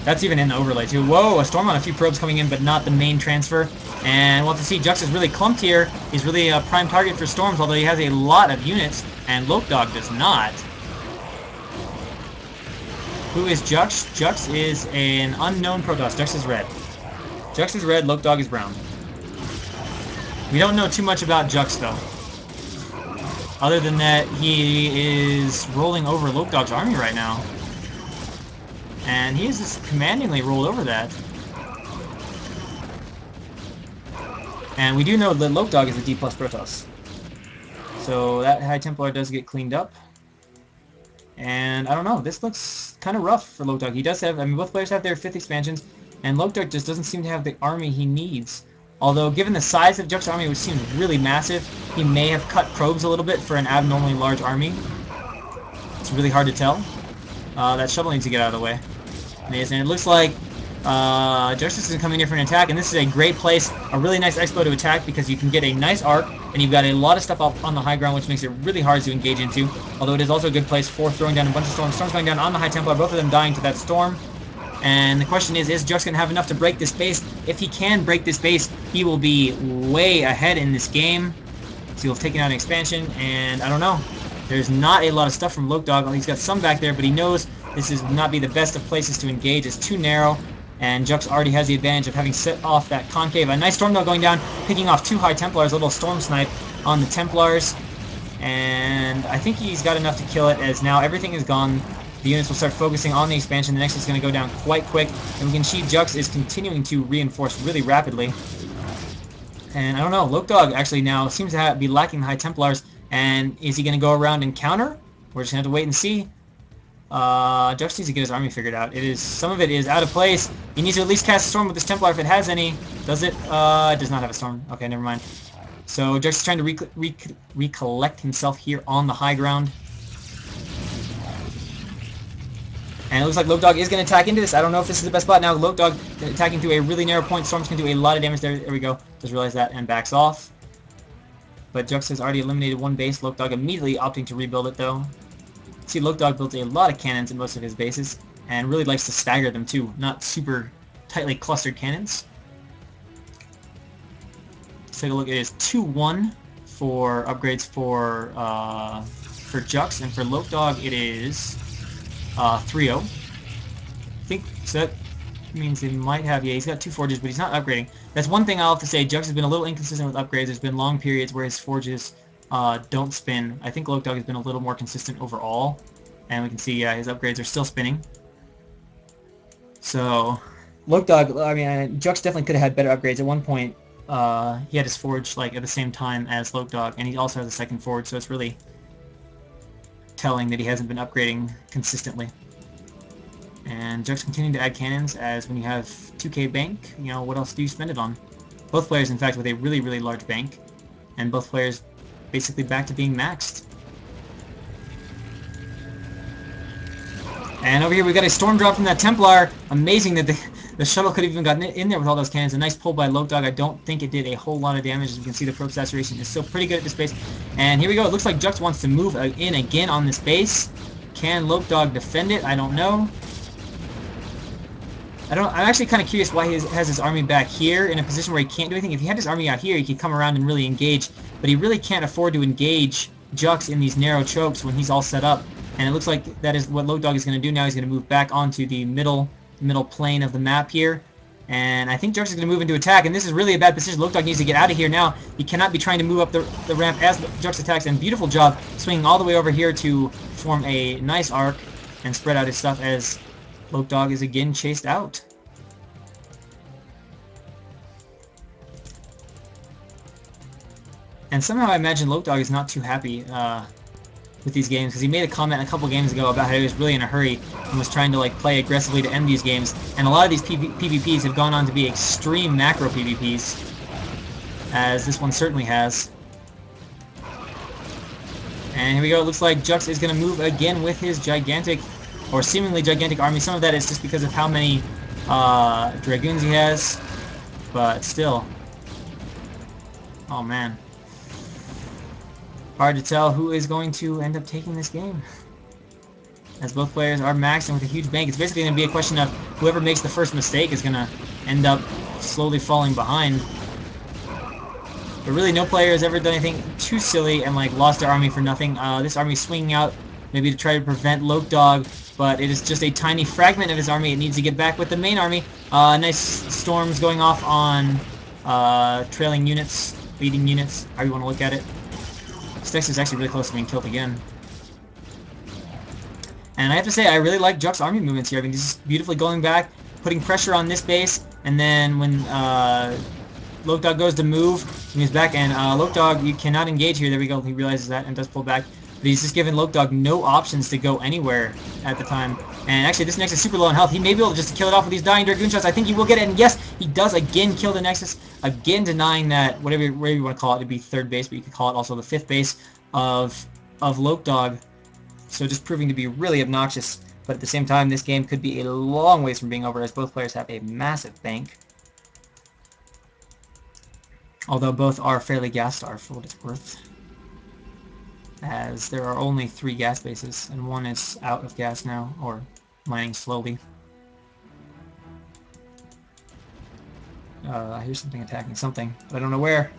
That's even in the overlay, too. Whoa, a storm on a few probes coming in, but not the main transfer. And we'll have to see. Jux is really clumped here. He's really a prime target for storms, although he has a lot of units, and Loke Dog does not. Who is Jux? Jux is an unknown Protoss. Jux is red. Jux is red, Loke Dog is brown. We don't know too much about Jux, though. Other than that, he is rolling over Loke Dog's army right now. And he is just commandingly rolled over that. And we do know that Loke Dog is a D+ Protoss. So that High Templar does get cleaned up. And I don't know, this looks kind of rough for Loke Dog. He does have, I mean, both players have their 5th expansions, and Loke Dog just doesn't seem to have the army he needs. Although, given the size of Jux's army, which seems really massive, he may have cut probes a little bit for an abnormally large army. It's really hard to tell. That shuttle needs to get out of the way. And it looks like Justice is coming here for an attack, and this is a great place, a really nice expo to attack, because you can get a nice arc, and you've got a lot of stuff up on the high ground, which makes it really hard to engage into, although it is also a good place for throwing down a bunch of storms. Storms going down on the High Templar, both of them dying to that storm. And the question is Jux going to have enough to break this base? If he can break this base, he will be way ahead in this game. So he'll have taken out an expansion, and I don't know. There's not a lot of stuff from Loke Dog. He's got some back there, but he knows this is not be the best of places to engage. It's too narrow, and Jux already has the advantage of having set off that concave. A nice storm though going down, picking off 2 High Templars, a little storm snipe on the Templars. And I think he's got enough to kill it, as now everything is gone. The units will start focusing on the expansion. The next is going to go down quite quick, and we can see Jux is continuing to reinforce really rapidly. And I don't know, Loke Dog actually now seems to be lacking the High Templars, and is he going to go around and counter? We're just going to have to wait and see. Jux needs to get his army figured out. Some of it is out of place. He needs to at least cast a storm with this Templar if it has any. Does it? It does not have a storm. Okay, never mind. So Jux is trying to recollect himself here on the high ground. And it looks like Loke Dog is going to attack into this. I don't know if this is the best spot. Now Loke Dog attacking through a really narrow point. Storm's going to do a lot of damage there. There we go. Just realized that and backs off. But Jux has already eliminated one base. Loke Dog immediately opting to rebuild it though. See, Loke Dog built a lot of cannons in most of his bases, and really likes to stagger them too, not super tightly clustered cannons. Let's take a look. It is 2-1 for upgrades for Jux, and for Loke Dog it is 3-0. I think so. That means he might have, yeah, he's got 2 forges, but he's not upgrading. That's one thing I'll have to say. Jux has been a little inconsistent with upgrades. There's been long periods where his forges don't spin. I think Loke Dog has been a little more consistent overall, and we can see his upgrades are still spinning. So Loke Dog, I mean, Jux definitely could have had better upgrades. At one point, he had his forge like at the same time as Loke Dog, and he also has a second forge, so it's really telling that he hasn't been upgrading consistently. And Jux continuing to add cannons, as when you have 2k bank, you know, what else do you spend it on? Both players, in fact, with a really, really large bank, and both players basically back to being maxed. And over here we've got a storm drop from that Templar. Amazing that the shuttle could have even gotten in there with all those cannons. A nice pull by Loke Dog. I don't think it did a whole lot of damage. As you can see, the probe saturation is still pretty good at this base. And here we go. It looks like Jux wants to move in again on this base. Can Loke Dog defend it? I don't know. I'm actually kind of curious why he has his army back here in a position where he can't do anything. If he had his army out here, he could come around and really engage, but he really can't afford to engage Jux in these narrow chokes when he's all set up. And it looks like that is what Low Dog is going to do now. He's going to move back onto the middle plane of the map here. And I think Jux is going to move into attack, and this is really a bad position. Low Dog needs to get out of here now. He cannot be trying to move up the ramp as Jux attacks, and beautiful job swinging all the way over here to form a nice arc and spread out his stuff as Low Dog is again chased out. And somehow I imagine Low Dog is not too happy with these games, because he made a comment a couple games ago about how he was really in a hurry and was trying to like play aggressively to end these games. And a lot of these PvPs have gone on to be extreme macro PvPs, as this one certainly has. And here we go. It looks like Jux is going to move again with his gigantic, or seemingly gigantic army. Some of that is just because of how many Dragoons he has, but still. Oh man. Hard to tell who is going to end up taking this game, as both players are maxed and with a huge bank. It's basically going to be a question of whoever makes the first mistake is going to end up slowly falling behind. But really, no player has ever done anything too silly and like lost their army for nothing. This army swinging out maybe to try to prevent Low Dog, but it is just a tiny fragment of his army. It needs to get back with the main army. Nice storms going off on trailing units, leading units, however you want to look at it. Styx is actually really close to being killed again. And I have to say, I really like Jux's army movements here. I mean, he's just beautifully going back, putting pressure on this base, and then when Low Dog goes to move, he moves back, and Low Dog, you cannot engage here. There we go. He realizes that and does pull back. But he's just given Low Dog no options to go anywhere at the time. And actually, this Nexus is super low on health. He may be able to just kill it off with these dying Dragoon shots. I think he will get it, and yes, he does again kill the Nexus, again denying that, whatever you want to call it, to be third base, but you could call it also the fifth base of Low Dog. So just proving to be really obnoxious. But at the same time, this game could be a long ways from being over, as both players have a massive bank. Although both are fairly gas-starved for what it's worth, as there are only 3 gas bases, and one is out of gas now, or mining slowly. I hear something attacking something, but I don't know where.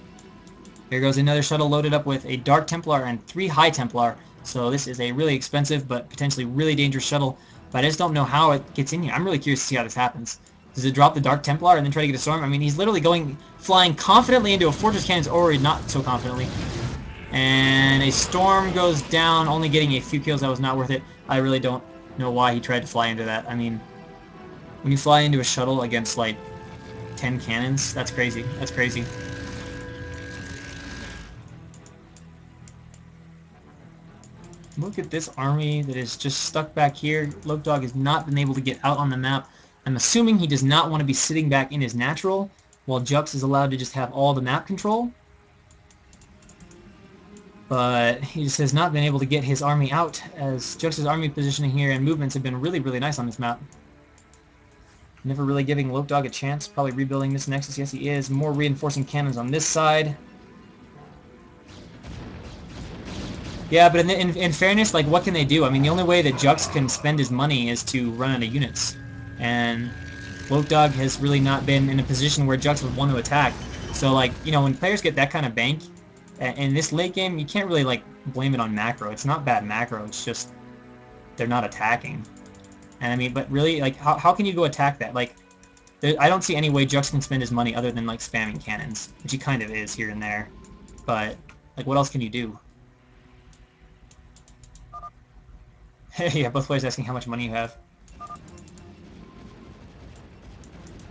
Here goes another shuttle loaded up with a Dark Templar and 3 High Templar, so this is a really expensive but potentially really dangerous shuttle, but I just don't know how it gets in here. I'm really curious to see how this happens. Does it drop the Dark Templar and then try to get a storm? I mean, he's literally flying confidently into a fortress cannons, or not so confidently. And a storm goes down, only getting a few kills. That was not worth it. I really don't know why he tried to fly into that. I mean, when you fly into a shuttle against, like, 10 cannons, that's crazy. That's crazy. Look at this army that is just stuck back here. Low Dog has not been able to get out on the map. I'm assuming he does not want to be sitting back in his natural, while Jux is allowed to just have all the map control. But he just has not been able to get his army out, as Jux's army positioning here and movements have been really, really nice on this map. Never really giving Low Dog a chance. Probably rebuilding this Nexus. Yes, he is. More reinforcing cannons on this side. Yeah, but in fairness, like, what can they do? I mean, the only way that Jux can spend his money is to run out of units. And Low Dog has really not been in a position where Jux would want to attack. So, like, you know, when players get that kind of bank, in this late game, you can't really, like, blame it on macro. It's not bad macro, it's just they're not attacking. And I mean, but really, like, how can you go attack that? Like, I don't see any way Jux can spend his money other than, like, spamming cannons, which he kind of is here and there. But, like, what else can you do? Yeah, both players asking how much money you have.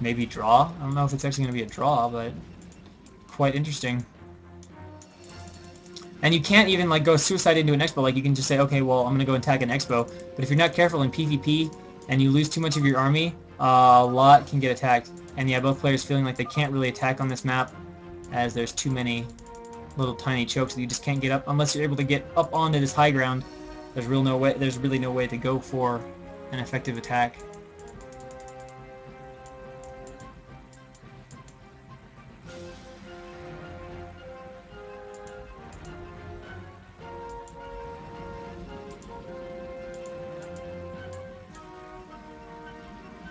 Maybe draw? I don't know if it's actually going to be a draw, but quite interesting. And you can't even, like, go suicide into an expo. Like, you can just say, okay, well, I'm going to go attack an expo. But if you're not careful in PvP and you lose too much of your army, a lot can get attacked. And yeah, both players feeling like they can't really attack on this map, as there's too many little tiny chokes that you just can't get up unless you're able to get up onto this high ground. There's really no way to go for an effective attack.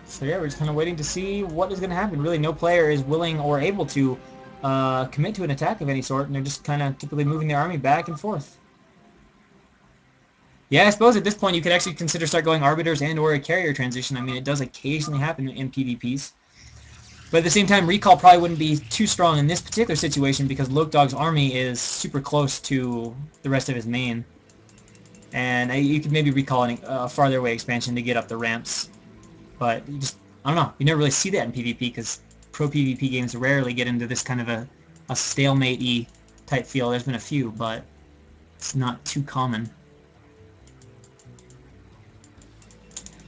So yeah, we're just kind of waiting to see what is going to happen. Really, no player is willing or able to commit to an attack of any sort, and they're just kind of typically moving their army back and forth. Yeah, I suppose at this point you could actually consider start going arbiters and or a carrier transition. I mean, it does occasionally happen in PvPs. But at the same time, recall probably wouldn't be too strong in this particular situation because Lokdog's army is super close to the rest of his main. And you could maybe recall a farther away expansion to get up the ramps. But you just, I don't know, you never really see that in PvP because pro PvP games rarely get into this kind of a stalemate-y type feel. There's been a few, but it's not too common.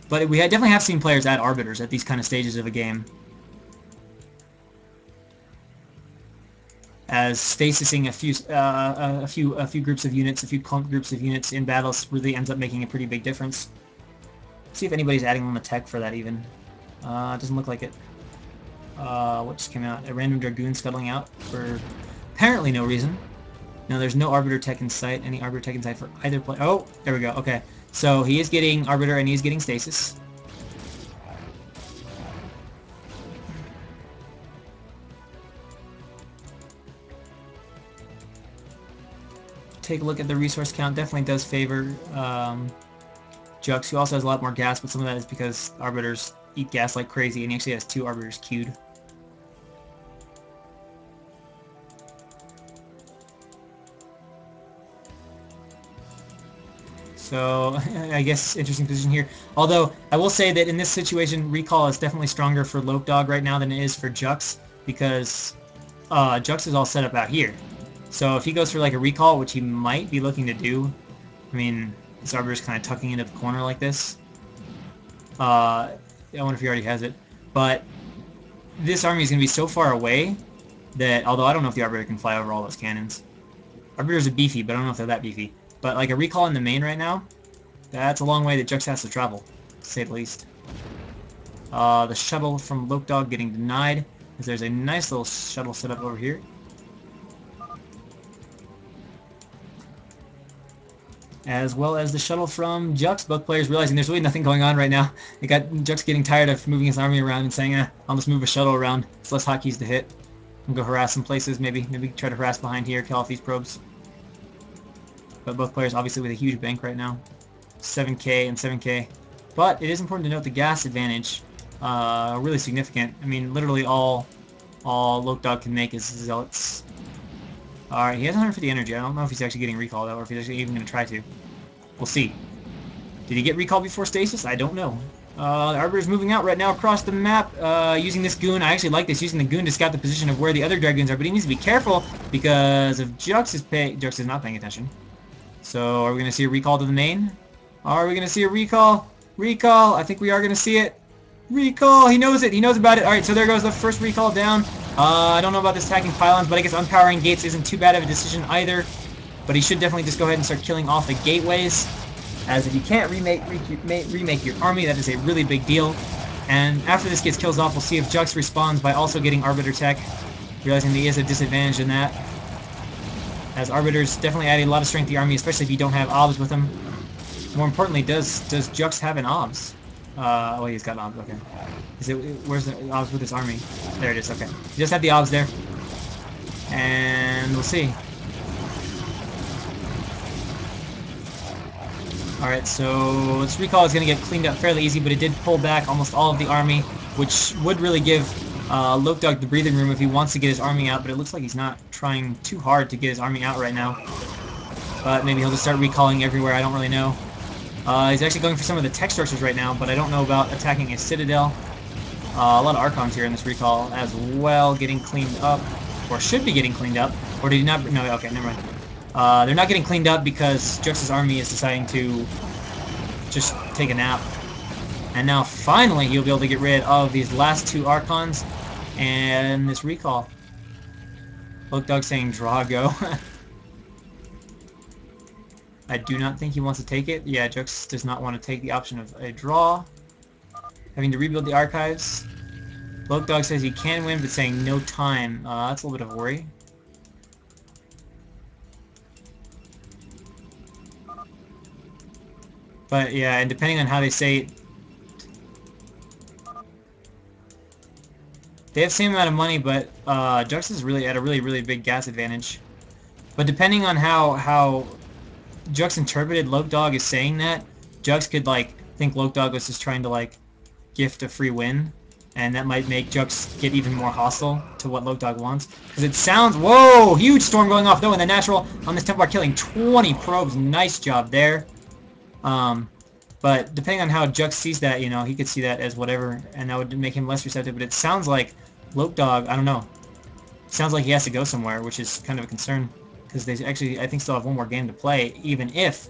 But we definitely have seen players add arbiters at these kind of stages of a game, as stasising a few groups of units, a few clump groups of units in battles really ends up making a pretty big difference. See if anybody's adding on the tech for that even. It doesn't look like it. What just came out? A random Dragoon scuttling out for apparently no reason. No, there's no Arbiter tech in sight. Any Arbiter tech in sight for either player. Oh, there we go. Okay. So he is getting Arbiter and he's getting Stasis. Take a look at the resource count. Definitely does favor Jux, who also has a lot more gas, but some of that is because Arbiters eat gas like crazy, and he actually has 2 Arbiters queued. So, I guess interesting position here. Although, I will say that in this situation, Recall is definitely stronger for Lokdog right now than it is for Jux, because Jux is all set up out here. So if he goes for like a Recall, which he might be looking to do, I mean, this Arbiter's kind of tucking into the corner like this. I wonder if he already has it. But this army is going to be so far away that, although I don't know if the Arbiter can fly over all those cannons. Arbiters are beefy, but I don't know if they're that beefy. But like a Recall in the main right now, that's a long way that Jux has to travel, to say the least. The shuttle from Lokdog getting denied, because there's a nice little shuttle set up over here. As well as the shuttle from Jux. Both players realizing there's really nothing going on right now. They got Jux getting tired of moving his army around and saying, I'll just move a shuttle around. It's less hotkeys to hit. And go harass some places, maybe try to harass behind here, kill off these probes. But both players obviously with a huge bank right now. 7k and 7k. But it is important to note the gas advantage. Really significant. I mean, literally all Lokdog can make is Zealots. Alright, he has 150 energy. I don't know if he's actually getting recall though, or if he's actually even going to try to. We'll see. Did he get recall before stasis? I don't know. The Arbiter's moving out right now across the map, using this goon. I actually like this, using the goon to scout the position of where the other Dragoons are, but he needs to be careful because if Jux is not paying attention. So, are we going to see a recall to the main? Are we going to see a recall? Recall! I think we are going to see it. Recall! He knows it! He knows about it! Alright, so there goes the first recall down. I don't know about this attacking pylons, but I guess unpowering gates isn't too bad of a decision either. But he should definitely just go ahead and start killing off the gateways. As if you can't remake your army, that is a really big deal. And after this gets kills off, we'll see if Jux responds by also getting Arbiter tech. Realizing that he is a disadvantage in that. As Arbiters definitely add a lot of strength to the army, especially if you don't have obs with them. More importantly, does Jux have an obs? Oh, he's got obs, okay. Where's the obs with his army? There it is, okay. He does have the obs there. And we'll see. Alright, so this recall is going to get cleaned up fairly easy, but it did pull back almost all of the army, which would really give Lokdog the breathing room if he wants to get his army out, but it looks like he's not trying too hard to get his army out right now. But maybe he'll just start recalling everywhere, I don't really know. He's actually going for some of the tech structures right now, but I don't know about attacking a citadel. A lot of Archons here in this recall as well, getting cleaned up, or should be getting cleaned up, or did he not? No, okay, never mind. They're not getting cleaned up because Jux's army is deciding to just take a nap. And now finally he'll be able to get rid of these last 2 Archons and this recall. Lokdog saying draw go. I do not think he wants to take it. Yeah, Jux does not want to take the option of a draw. Having to rebuild the archives. Lokdog says he can win, but saying no time. That's a little bit of a worry. But yeah, and depending on how they say it, They have the same amount of money, but Jux is really at a really big gas advantage. But depending on how Jux interpreted Dog is saying that, Jux could like think Dog was just trying to like gift a free win, and that might make Jux get even more hostile to what Dog wants. Because it sounds, whoa, huge storm going off though in the natural on this Templar, killing 20 probes. Nice job there. But depending on how Jux sees that, you know, he could see that as whatever, and that would make him less receptive. But it sounds like Dog, I don't know. It sounds like he has to go somewhere, which is kind of a concern. Because they actually, I think, still have one more game to play, even if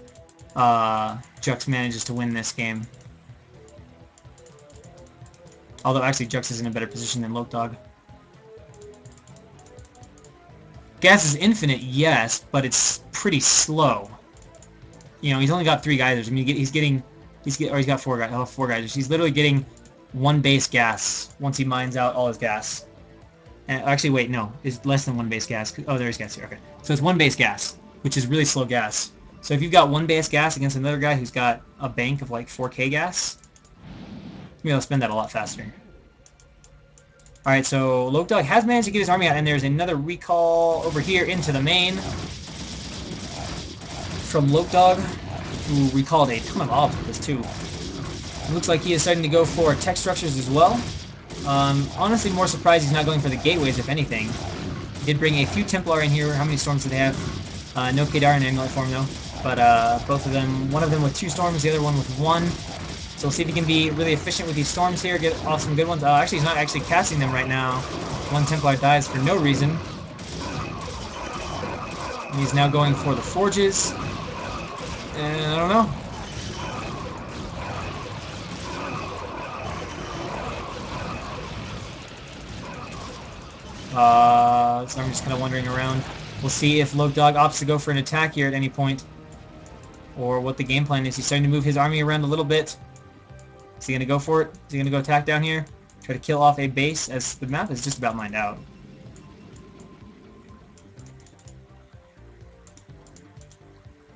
Jux manages to win this game. Although, actually, Jux is in a better position than Dog. Gas is infinite, yes, but it's pretty slow. You know, he's only got 3 geysers. I mean, he's got 4 guys. Oh, 4 geysers. He's literally getting 1 base gas once he mines out all his gas. And actually, wait, no, it's less than 1 base gas. Oh, there's gas here. Okay, so it's 1 base gas, which is really slow gas. So if you've got 1 base gas against another guy who's got a bank of like 4K gas, you'll be able to spend that a lot faster. All right, so Dog has managed to get his army out, and there's another recall over here into the main from Dog, who recalled a ton of obs with this too. It looks like he is starting to go for tech structures as well. Honestly, more surprised he's not going for the gateways, if anything. He did bring a few Templar in here. How many storms do they have? No Kadar in amulet form, though. But both of them, one of them with 2 storms, the other one with 1. So we'll see if he can be really efficient with these storms here, get off some good ones. Actually, he's not actually casting them right now. 1 Templar dies for no reason. And he's now going for the forges. And I don't know. So I'm just kind of wandering around. We'll see if Dog opts to go for an attack here at any point, or what the game plan is. He's starting to move his army around a little bit. Is he going to go for it? Is he going to go attack down here? Try to kill off a base, as the map is just about mined out.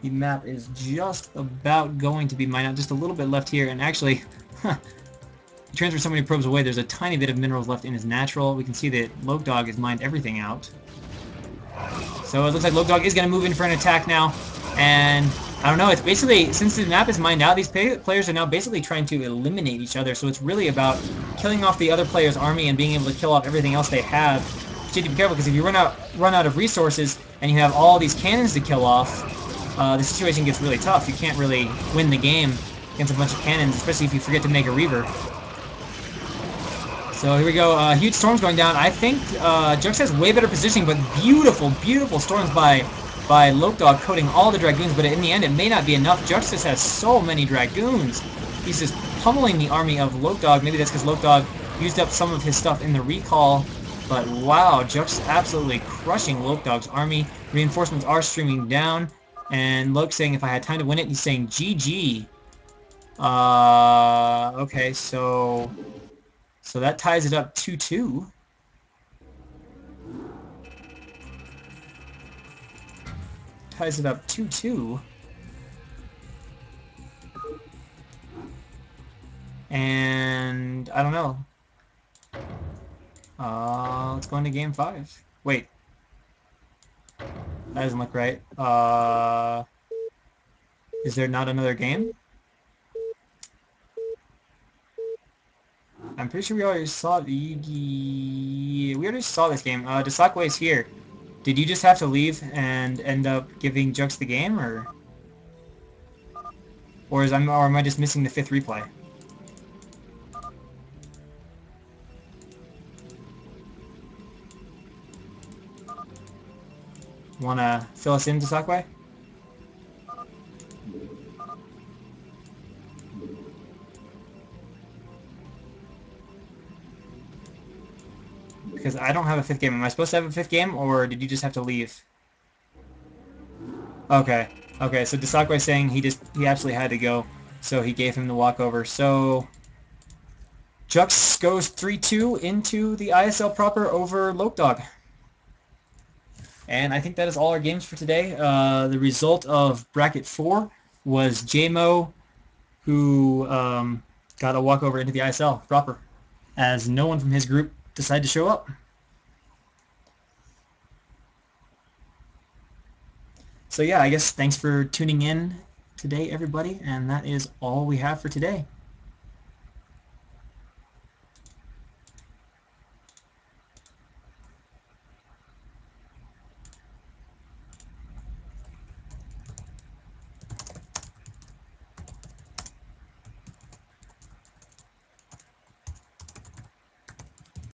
The map is just about going to be mined out. Just a little bit left here, and actually, he transferred so many probes away, there's a tiny bit of minerals left in his natural. We can see that Dog has mined everything out. So it looks like Dog is going to move in for an attack now. And I don't know, it's basically, since the map is mined out, these players are now basically trying to eliminate each other. So it's really about killing off the other player's army and being able to kill off everything else they have. But you have to be careful, because if you run out of resources and you have all these cannons to kill off, the situation gets really tough. You can't really win the game against a bunch of cannons, especially if you forget to make a Reaver. So here we go, huge storms going down. I think Jux has way better positioning, but beautiful storms by Dog coating all the Dragoons, but in the end it may not be enough. Jux just has so many Dragoons. He's just pummeling the army of Dog. Maybe that's because Dog used up some of his stuff in the recall, but wow, Jux absolutely crushing Dog's army. Reinforcements are streaming down, and Loke saying if I had time to win it, he's saying GG. Okay, so that ties it up 2-2. Ties it up 2-2. And I don't know. Let's go into game 5. Wait. That doesn't look right. Is there not another game? I'm pretty sure we already saw we already saw this game. Desakwe is here. Did you just have to leave and end up giving Jux the game, or am I just missing the 5th replay? Wanna fill us in, Desakwe? Because I don't have a 5th game. Am I supposed to have a 5th game, or did you just have to leave? Okay. Okay, so Desakwe is saying he absolutely had to go, so he gave him the walkover. So Jux goes 3-2 into the ISL proper over Dog. And I think that is all our games for today. The result of bracket 4 was JMO, who got a walkover into the ISL proper, as no one from his group decide to show up. So yeah, I guess thanks for tuning in today, everybody, and that is all we have for today.